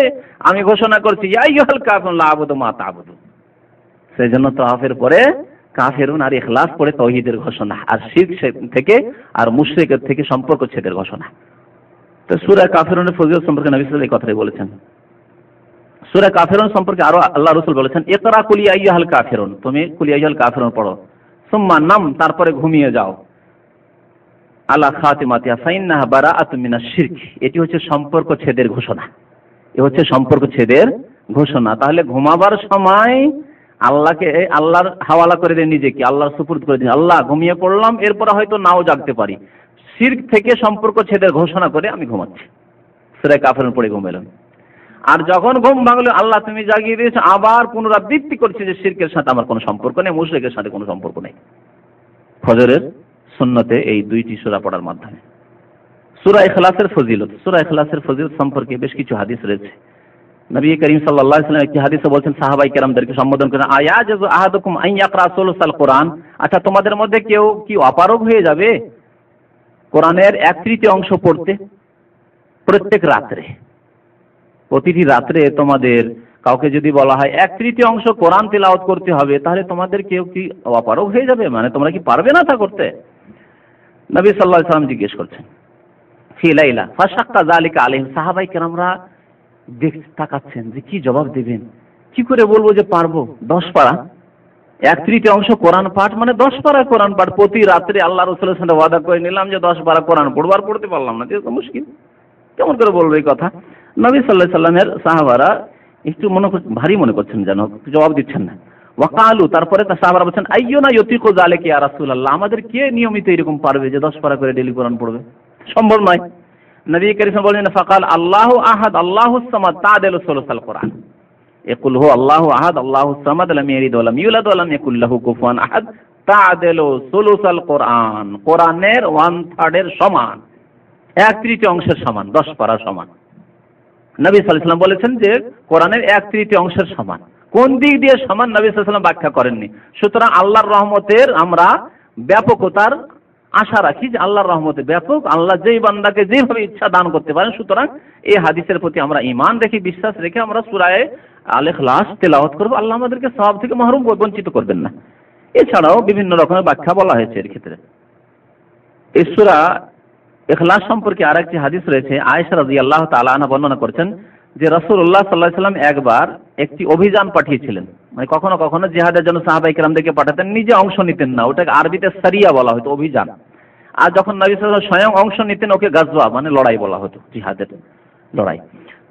আমি ঘোষণা করছি ইয়া আইয়ুহাল কাফিরুন লা আ'বুদু মা তা'বুদুন। সেজন্য তাওয়াফের পরে কাফিরুন আর ইখলাস পড়ে তাওহীদের ঘোষণা, আর শিরক থেকে আর মুশরিকের থেকে সম্পর্ক ছেদের ঘোষণা। তো সূরা কাফিরুনের ফজিলত সম্পর্কে নবী সাল্লাল্লাহু আলাইহি ওয়াসাল্লাম এই কথাই বলেছেন। সূরা কাফিরুন সম্পর্কে আরো আল্লাহ রাসূল বলেছেন, ইকরা কুল ইয়া আইয়ুহাল কাফিরুন, তুমি কুল ইয়া আইয়ুহাল কাফিরুন পড়ো, সুম্মা নাম, তারপরে ঘুমিয়ে যাও, আলা খাতিমাতিহা ফাইন্নাহা বারাআতুম মিনাশ শিরক, এটি হচ্ছে সম্পর্ক ছেদের ঘোষণা, এ হচ্ছে সম্পর্ক ছেদের ঘোষণা। তাহলে ঘুমাবার সময় আল্লাহকে, আল্লাহর হাওয়ালা করে দেন নিজেকে, আল্লাহর সুপুর্দ করে দিন, আল্লাহ ঘুমিয়ে পড়লাম, এরপরে হয়তো নাও জাগতে পারি, শিরক থেকে সম্পর্ক ছেদের ঘোষণা করে আমি ঘুমাচ্ছি, সূরা কাফিরুন পড়ে ঘুমালাম। আর যখন ঘুম ভাঙলো, আল্লাহ তুমি জাগিয়ে দিয়েছো, আবার পুনরাবৃত্তি করছি যে শিরকের সাথে আমার কোনো সম্পর্ক নেই, মুশরিকের সাথে কোনো সম্পর্ক নেই। ফজরের সুন্নতে এই 2টি সূরা পড়ার মাধ্যমে। সূরা ইখলাসের ফজিলত, সূরা ইখলাসের ফজিলত সম্পর্কে বেশ কিছু হাদিস রয়েছে। নবী করিম সাল্লাল্লাহু আলাইহি ওয়াসাল্লাম একটি হাদিসে বলেছেন, সাহাবায়ে কেরামদেরকে সম্বোধন করেন, আয়াজু আহাদুকুম আন ইয়াকরা সুলুসাল কোরআন, আচ্ছা তোমাদের মধ্যে কেউ কি অপারগ হয়ে যাবে কোরআনের 1/3 অংশ পড়তে প্রত্যেক রাত্রে? প্রতিটি রাত্রে তোমাদের কাউকে যদি বলা হয় 1/3 অংশ কোরআন তেলাওয়াত করতে হবে, তাহলে তোমাদের কেউ কি অপারগ হয়ে যাবে, মানে তোমরা কি পারবে না তা করতে? নবী সাল্লাল্লাহু আলাইহি ওয়াসাল্লাম জিজ্ঞেস করছেন ফি লাইলা ফাশাক্কা যালিকা আলাইহিম, সাহাবায়ে কেরামরা তাকাচ্ছেন যে কি জবাব দেবেন, কি করে বলবো যে পারবো। 10 পারা 1/3 অংশ কোরআন পাঠ, মানে 10 পারা কোরআন পাঠ প্রতি রাত্রে। আল্লাহ রাসূলের সাথে ওয়াদা করে নিলাম যে 10 পারা কোরআন পড়বো, আর পড়তে পারলাম না, এটা তো মুশকিল, কেমন করে বলবো এই কথা? নবী সাল্লাল্লাহু আলাইহি ওয়াসাল্লামের সাহাবারা একটু ভারী মনে করছেন, যেন জবাব দিচ্ছেন না। ওয়াকালু, তারপরে তার সাহাবারা বলছেন, আইয়ুনা ইউতিকু যালিকা ইয়া রাসূলুল্লাহ, আমাদের কে নিয়মিত এরকম পারবে যে 10 পারা করে ডেইলি কোরআন পড়বে? সম্ভব নয়। নবী করিম সাল্লাল্লাহু আলাইহি ওয়াসাল্লাম বলেন, ফাকাল আল্লাহু আহাদ আল্লাহুস সামাদ তা'দিলু সুলুসাল কোরআন, ইয়াকুল হু আল্লাহু আহাদ আল্লাহুস সামাদ লাম ইয়ালিদ ওয়া লাম ইউলাদ ওয়া লাম ইয়াকুল লাহু কুফুয়ান আহাদ তা'দিলু সুলুসাল কোরআন, কোরআনের 1/3 এর সমান, 1/3 অংশের সমান, 10 পারা সমান। নবী সাল্লাল্লাহু আলাইহি ওয়াসাল্লাম বলেছেন যে কোরআনের 1/3 অংশের সমান। কোন দিক দিয়ে সমান নবী সাল্লাল্লাহু আলাইহি ওয়াসাল্লাম ব্যাখ্যা করেননি। সুতরাং আল্লাহর রহমতের আমরা ব্যাপকতার আশা রাখি, যে আল্লাহর রহমতে ব্যাপক, আল্লাহ যেই বান্দাকে যেভাবে ইচ্ছা দান করতে পারেন। সুতরাং এই হাদিসের প্রতি আমরা ঈমান রেখে, বিশ্বাস রেখে আমরা সূরা আল ইখলাস তেলাওয়াত করব, আল্লাহ আমাদেরকে সওয়াব থেকে মাহরুম বঞ্চিত করবেন না। এছাড়াও বিভিন্ন রকমের ব্যাখ্যা বলা হয়েছে এর ক্ষেত্রে। এই সূরা ইখলাস সম্পর্কে আরেকটি হাদিস রয়েছে, আয়েশা রাদিয়াল্লাহু তাআলা আনহা বর্ণনা করেছেন যে রাসূলুল্লাহ সাল্লাল্লাহু আলাইহি ওয়াসাল্লাম একবার একটি অভিযান পাঠিয়েছিলেন, মানে কখনো কখনো জিহাদের জন্য সাহাবায়ে কেরামদেরকে পাঠাতেন, নিজে অংশ নিতেন না, ওটাকে আরবিতে সারিয়া বলা হতো, অভিযান। আর যখন নবী সাল্লাল্লাহু আলাইহি ওয়াসাল্লাম স্বয়ং অংশ নিতেন, ওকে গাজওয়া মানে লড়াই বলা হতো, জিহাদের লড়াই।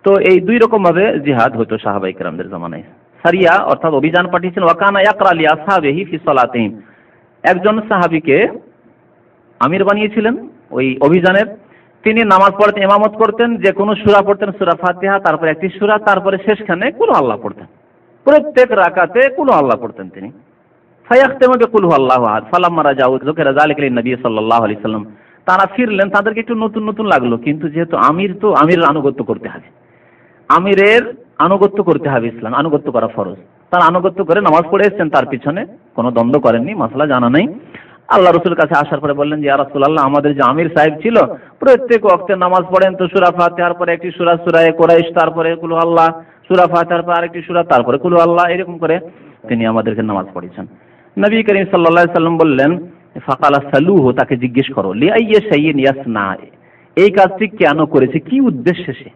তো এই 2 রকম ভাবে জিহাদ হতো সাহাবায়ে কেরামদের জামানায়। সারিয়া অর্থাৎ অভিযান পাঠিয়েছেন। ওয়া কানা ইয়াকরা লি আসহাবিহি ফি সালাতিহিম, একজন সাহাবীকে আমির বানিয়েছিলেন ওই অভিযানের, তিনি নামাজ পড়তেন, ইমামত করতেন, যে কোনো সূরা পড়তেন, সূরা ফাতিহা, তারপর একটি সূরা, তারপরে শেষখানে কুল আল্লাহ পড়তেন, প্রত্যেক রাকাতে কুল আল্লাহ পড়তেন তিনি। ফায়াখতামু বিকুল হুয়াল্লাহু আহাদ ফালাম্মা রাজাউ যুকিরা যালিকা লিন নবী সাল্লাল্লাহু আলাইহি ওয়াসাল্লাম, তারা ফিরলেন, তাদেরকে একটু নতুন নতুন লাগলো, কিন্তু যেহেতু আমির, তো আমিরের আনুগত্য করতে হবে, আমিরের আনুগত্য করতে হবে, ইসলাম আনুগত্য করা ফরজ। তারা আনুগত্য করে নামাজ পড়ে এসেছেন, তার পিছনে কোনো দ্বন্দ্ব করেননি, মাসলা জানা নেই। আল্লাহ রসুলের কাছে আসার পরে বললেন যে ইয়া রাসূলুল্লাহ, আমাদের যে আমির সাহেব ছিল প্রত্যেক ওয়াক্তে নামাজ পড়েন তো সূরা ফাতিহার পরে একটি সূরা, সূরা কুরাইশ, তারপরে কুল আল্লাহ, সূরা ফাতিহার পরে আরেকটি সূরা, তারপরে কুল আল্লাহ, এরকম করে তিনি আমাদেরকে নামাজ পড়িয়েছেন। নবী করিম সাল্লাল্লাহু আলাইহি সাল্লাম বললেন ফাকালা সালুহু, তাকে জিজ্ঞেস করো, লিআইয়ি শাইইন ইয়াসনা, এই কাজটি কেন করেছে, কি উদ্দেশ্যে সে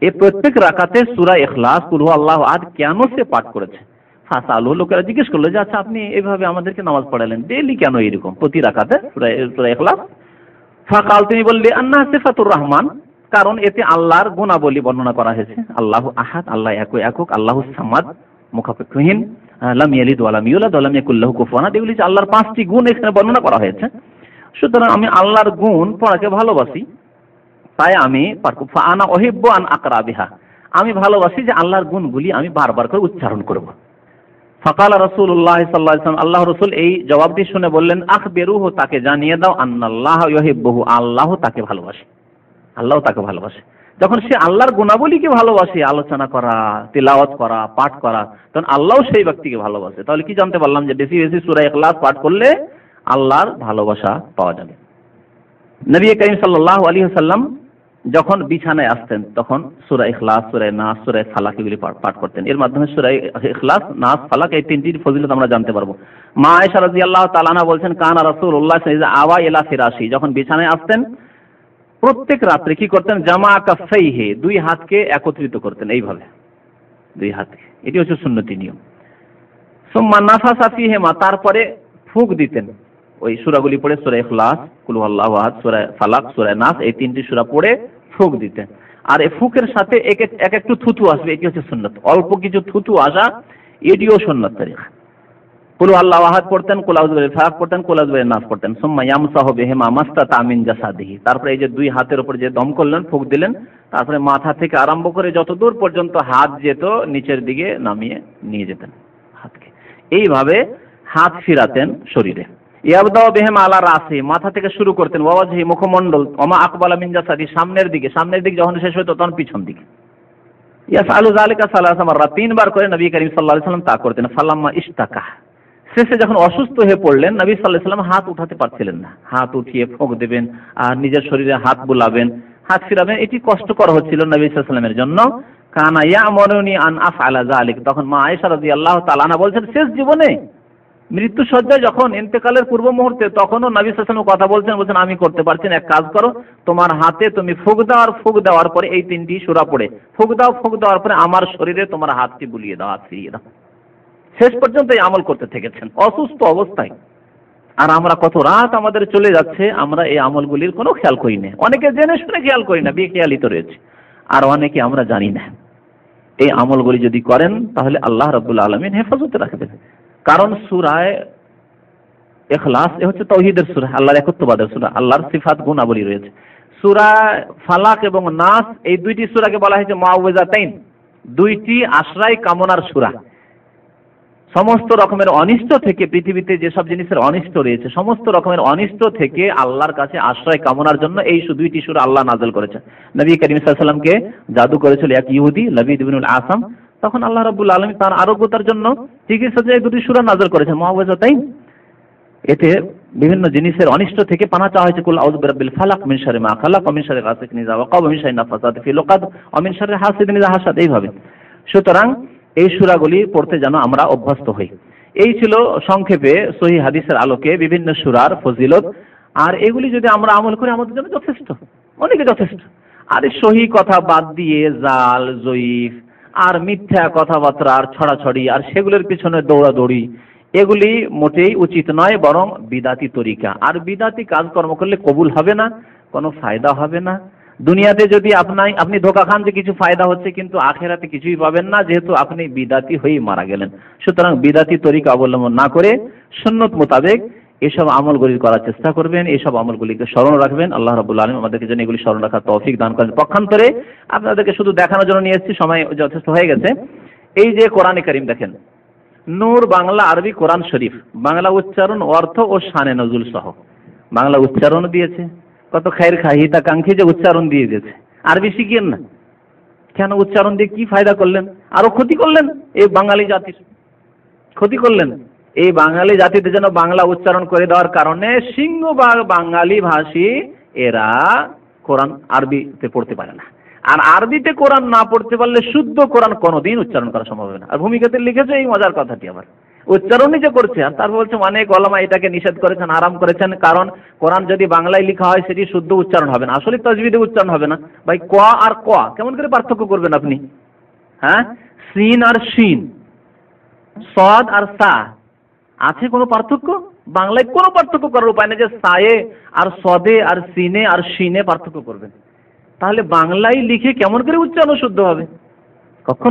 এই প্রত্যেক রাকাতে সূরা ইখলাস, কুল আল্লাহু আহাদ কেন সে পাঠ করেছে। ফাসালুহু, লোকেরা জিজ্ঞেস করলো যে আচ্ছা আপনি এইভাবে আমাদেরকে নামাজ পড়ালেন ডেইলি কেন এরকম প্রতি রাকাতে সূরা ইখলাস। ফাকাল, তিনি বললেন আন্নাহা সিফাতুর রহমান, কারণ এতে আল্লাহর গুণাবলী বর্ণনা করা হয়েছে। আল্লাহু আহাদ, আল্লাহ একক, আল্লাহুস সামাদ, মুখাপেক্ষহীন, লাম ইয়ালিদ ওয়া লাম ইউলাদ ওয়া লাম ইয়াকুল লাহু কুফুয়ান আহাদ, এগুলি আল্লাহর 5টি গুণ এখানে বর্ণনা করা হয়েছে। সুতরাং আমি আল্লাহর গুণ পড়াকে ভালোবাসি, তাই আমি আনা উহিব্বু আন আকরা বিহা, আমি ভালোবাসি যে আল্লাহর গুণগুলি আমি বারবার করে উচ্চারণ করব। ফাকালা রাসূলুল্লাহ সাল্লাল্লাহু আলাইহি ওয়াসাল্লাম, আল্লাহ রাসূল এই জবাবটি শুনে বললেন আখবিরুহু, তাকে জানিয়ে দাও, আন্নাল্লাহা ইউহিব্বুহু, আল্লাহ তাকে ভালোবাসে, আল্লাহ তাকে ভালোবাসে। যখন সে আল্লাহর গুণাবলীকে ভালোবাসে, আলোচনা করা, তিলাওয়াত করা, পাঠ করা, তখন আল্লাহ সেই ব্যক্তিকে ভালোবাসে। তাহলে কি জানতে পারলাম যে বেশি বেশি সূরা ইখলাস পাঠ করলে আল্লাহর ভালোবাসা পাওয়া যাবে। নবী করিম সাল্লাল্লাহু আলাইহি ওয়াসাল্লাম যখন বিছানায় আসতেন তখন সূরা ইখলাস, সূরা নাস, সূরা ফালাক এগুলি পাঠ করতেন। এর মাধ্যমে সূরা ইখলাস, নাস, ফালাক এই তিনটির ফজিলত আমরা জানতে পারবো। মা আয়েশা রাদিয়াল্লাহু তাআলা আনহা বলছেন কানা রাসূলুল্লাহ সাল্লাল্লাহু আলাইহি ওয়াসাল্লাম আওয়া ইলা ফিরাশি, যখন বিছানায় আসতেন প্রত্যেক রাত্রে কি করতেন, জামা কাফাইহি, দুই হাতকে একত্রিত করতেন এইভাবে, দুই হাতকে, এটি হচ্ছে সুন্নতি নিয়ম। সুম্মা নাফাসা ফিহিমা, তারপরে ফুঁক দিতেন, ওই সূরাগুলি পড়ে সূরা ইখলাস, কুল আল্লাহু আহাদ, সূরা ফালাক, সূরা নাস, এই তিনটি সূরা পড়ে ফুঁক দিতেন। আর এই ফুঁকের সাথে এক একটু থুতু আসবে, এটি হচ্ছে সুন্নাত, অল্প কিছু থুতু আসা এটিও সুন্নাত তরিকা। কুল আল্লাহু আহাদ পড়তেন, কুল আউযু বিল ফালাক পড়তেন, কুল আউযু বিন নাস পড়তেন। সুম্মা ইয়ামসাহু বিহিমা মাসতাতা মিন জাসাদিহি, তারপরে এই যে দুই হাতের উপর যে দম করলেন, ফুঁক দিলেন, তারপরে মাথা থেকে আরম্ভ করে যত দূর পর্যন্ত হাত যেত নিচের দিকে নামিয়ে নিয়ে যেতেন হাতকে, এইভাবে হাত ফিরাতেন শরীরে। ইয়াবদাউ বিহিমা আলা রাসি, মাথা থেকে শুরু করতেন, ওয়া ওয়াজহি, মুখমণ্ডল, ওমা আকবালা মিন জাসাদি, সামনের দিকে যখন শেষ হতো তখন পিছন দিকে। ইয়াফআলু যালিকা সালাসা মাররা, 3 বার করে নবী করিম সাল্লাল্লাহু আলাইহি ওয়াসাল্লাম তা করতেন। ফালাম্মা ইশতাকা, শেষে যখন অসুস্থ হয়ে পড়লেন, নবী সাল্লাল্লাহু আলাইহি ওয়াসাল্লাম হাত উঠাতে পারছিলেন না, হাত উঠিয়ে ফুঁক দেবেন আর নিজের শরীরে হাত বুলাবেন, হাত ফিরাবেন, এটি কষ্টকর হচ্ছিল নবী সাল্লাল্লাহু আলাইহি ওয়াসাল্লামের জন্য। কানা ইয়া'মুরুনি আন আফআলা যালিক, তখন মা আয়েশা রাদিয়াল্লাহু তাআলা আনহা বলছেন শেষ জীবনে, মৃত্যু সজ্জায় যখন ইন্তেকালের পূর্ব মুহূর্তে, তখনও নবী সাল্লাল্লাহু আলাইহি ওয়াসাল্লাম কথা বলছেন আমি করতে পারছি না, এক কাজ করো, তোমার হাতে তুমি ফুঁক দাও, আর ফুঁক দেওয়ার পরে এই 3টি সূরা পড়ে ফুঁক দেওয়ার পরে আমার শরীরে তোমার হাতটি বুলিয়ে দাও, হাত ফিরিয়ে দাও। শেষ পর্যন্ত এই আমল করতে থেকেছেন অসুস্থ অবস্থায়। আর আমরা কত রাত আমাদের চলে যাচ্ছে, আমরা এই আমলগুলির কোনো খেয়াল করি না, অনেকে জেনে শুনে খেয়াল করি না, বেখেয়ালিত রয়েছে, আর অনেকে আমরা জানি না। এই আমলগুলি যদি করেন তাহলে আল্লাহ রাব্বুল আলামিন হেফাজতে রাখবেন। কারণ সূরা ইখলাস এ হচ্ছে তাওহীদের সূরা, আল্লাহর একত্ববাদের সূরা, আল্লাহর সিফাত গুণাবলী রয়েছে। সূরা ফালাক এবং নাস এই 2টি সূরাকে বলা হয়েছে মুআউযিজাতাইন, 2টি আশ্রয় কামনার সূরা। সমস্ত রকমের অনিষ্ট থেকে, পৃথিবীতে যেসব জিনিসের অনিষ্ট রয়েছে সমস্ত রকমের অনিষ্ট থেকে আল্লাহর কাছে আশ্রয় কামনার জন্য এই 2টি সূরা আল্লাহ নাযিল করেছেন। নবী করিম সাল্লাল্লাহু আলাইহি ওয়াসাল্লামকে জাদু করেছিল এক ইহুদি, লাবিদ ইবনুল আসাম, তখন আল্লাহ রাব্বুল আলামিন তার আরোগ্যতার জন্য চিকিৎসার জন্য এই 2টি সূরা নাযিল করেছেন মুআউযিজাতাইন। এতে বিভিন্ন জিনিসের অনিষ্ট থেকে পানা চাওয়া হয়েছে, কুল আউযু বিরাব্বিল ফালাক মিন শাররি মা খালাক ওয়া মিন শাররি গাসিকিন ইযা ওয়াকাব ওয়া মিন শাররি নাফাসাতি ফিল উকাদ ওয়া মিন শাররি হাসিদিন ইযা হাসাদ, এইভাবে। সুতরাং এই সূরাগুলি পড়তে যেন আমরা অভ্যস্ত হই। এই ছিল সংক্ষেপে সহিহ হাদিসের আলোকে বিভিন্ন সূরার ফজিলত। আর এগুলি যদি আমরা আমল করি আমাদের জন্য যথেষ্ট, অনেকে যথেষ্ট। আর এই সহিহ কথা বাদ দিয়ে জাল, জয়ীফ আর মিথ্যা কথাবার্তা আর ছড়াছড়ি আর সেগুলোর পিছনে দৌড়াদৌড়ি, এগুলি মোটেই উচিত নয়, বরং বিদাতি তরিকা। আর বিদাতি কাজকর্ম করলে কবুল হবে না, কোনো ফায়দা হবে না। দুনিয়াতে যদি আপনি ধোঁকা খান যে কিছু ফায়দা হচ্ছে, কিন্তু আখেরাতে কিছুই পাবেন না, যেহেতু আপনি বিদাতি হয়েই মারা গেলেন। সুতরাং বিদাতি তরিকা অবলম্বন না করে সুন্নত মোতাবেক এসব আমলগুলি করার চেষ্টা করবেন, এসব আমলগুলিকে স্মরণ রাখবেন। আল্লাহ রাব্বুল আলামিন আমাদেরকে যেন এগুলি স্মরণ রাখার তৌফিক দান করেন। পক্ষান্তরে আপনাদেরকে শুধু দেখানোর জন্য নিয়ে এসেছি, সময় যথেষ্ট হয়ে গেছে। এই যে কোরআনে কারীম দেখেন, নূর বাংলা আরবি কোরআন শরীফ, বাংলা উচ্চারণ, অর্থ ও শানে নজুল সহ বাংলা উচ্চারণ দিয়েছে, কত খায়ের খা হিতাকাঙ্ক্ষী যে উচ্চারণ দিয়ে দিয়েছে। আরবি শিখিয়েন না কেন? উচ্চারণ দিয়ে কি ফায়দা করলেন? আরো ক্ষতি করলেন এই বাঙালি জাতির, ক্ষতি করলেন। এই বাঙালি জাতিতে যেন বাংলা উচ্চারণ করে দেওয়ার কারণে সিংহভাগ বাঙালি ভাষী এরা কোরআন আরবিতে পড়তে পারে না। আর আরবিতে কোরআন না পড়তে পারলে শুদ্ধ কোরআন কোনোদিন উচ্চারণ করা সম্ভব হবে না। আর ভূমিকাতে লিখেছে এই মজার কথাটি, আবার উচ্চারণই যে করছে। আর তারপর বলছে অনেক ওলামা এটাকে নিষেধ করেছেন, আরাম করেছেন, কারণ কোরআন যদি বাংলায় লেখা হয় সেটি শুদ্ধ উচ্চারণ হবে না, আসলে তাজবিদে উচ্চারণ হবে না। ভাই ক আর ক কেমন করে পার্থক্য করবেন আপনি? হ্যাঁ, সিন আর শিন, সদ আর সা, আছে কোনো পার্থক্য? বাংলায় কোনো পার্থক্য করার উপায় নেই যে সায়ে আর সদে আর সিনে আর শিনে পার্থক্য করবেন। তাহলে বাংলায় লিখে কেমন করে উচ্চারণ শুদ্ধ হবে? কখন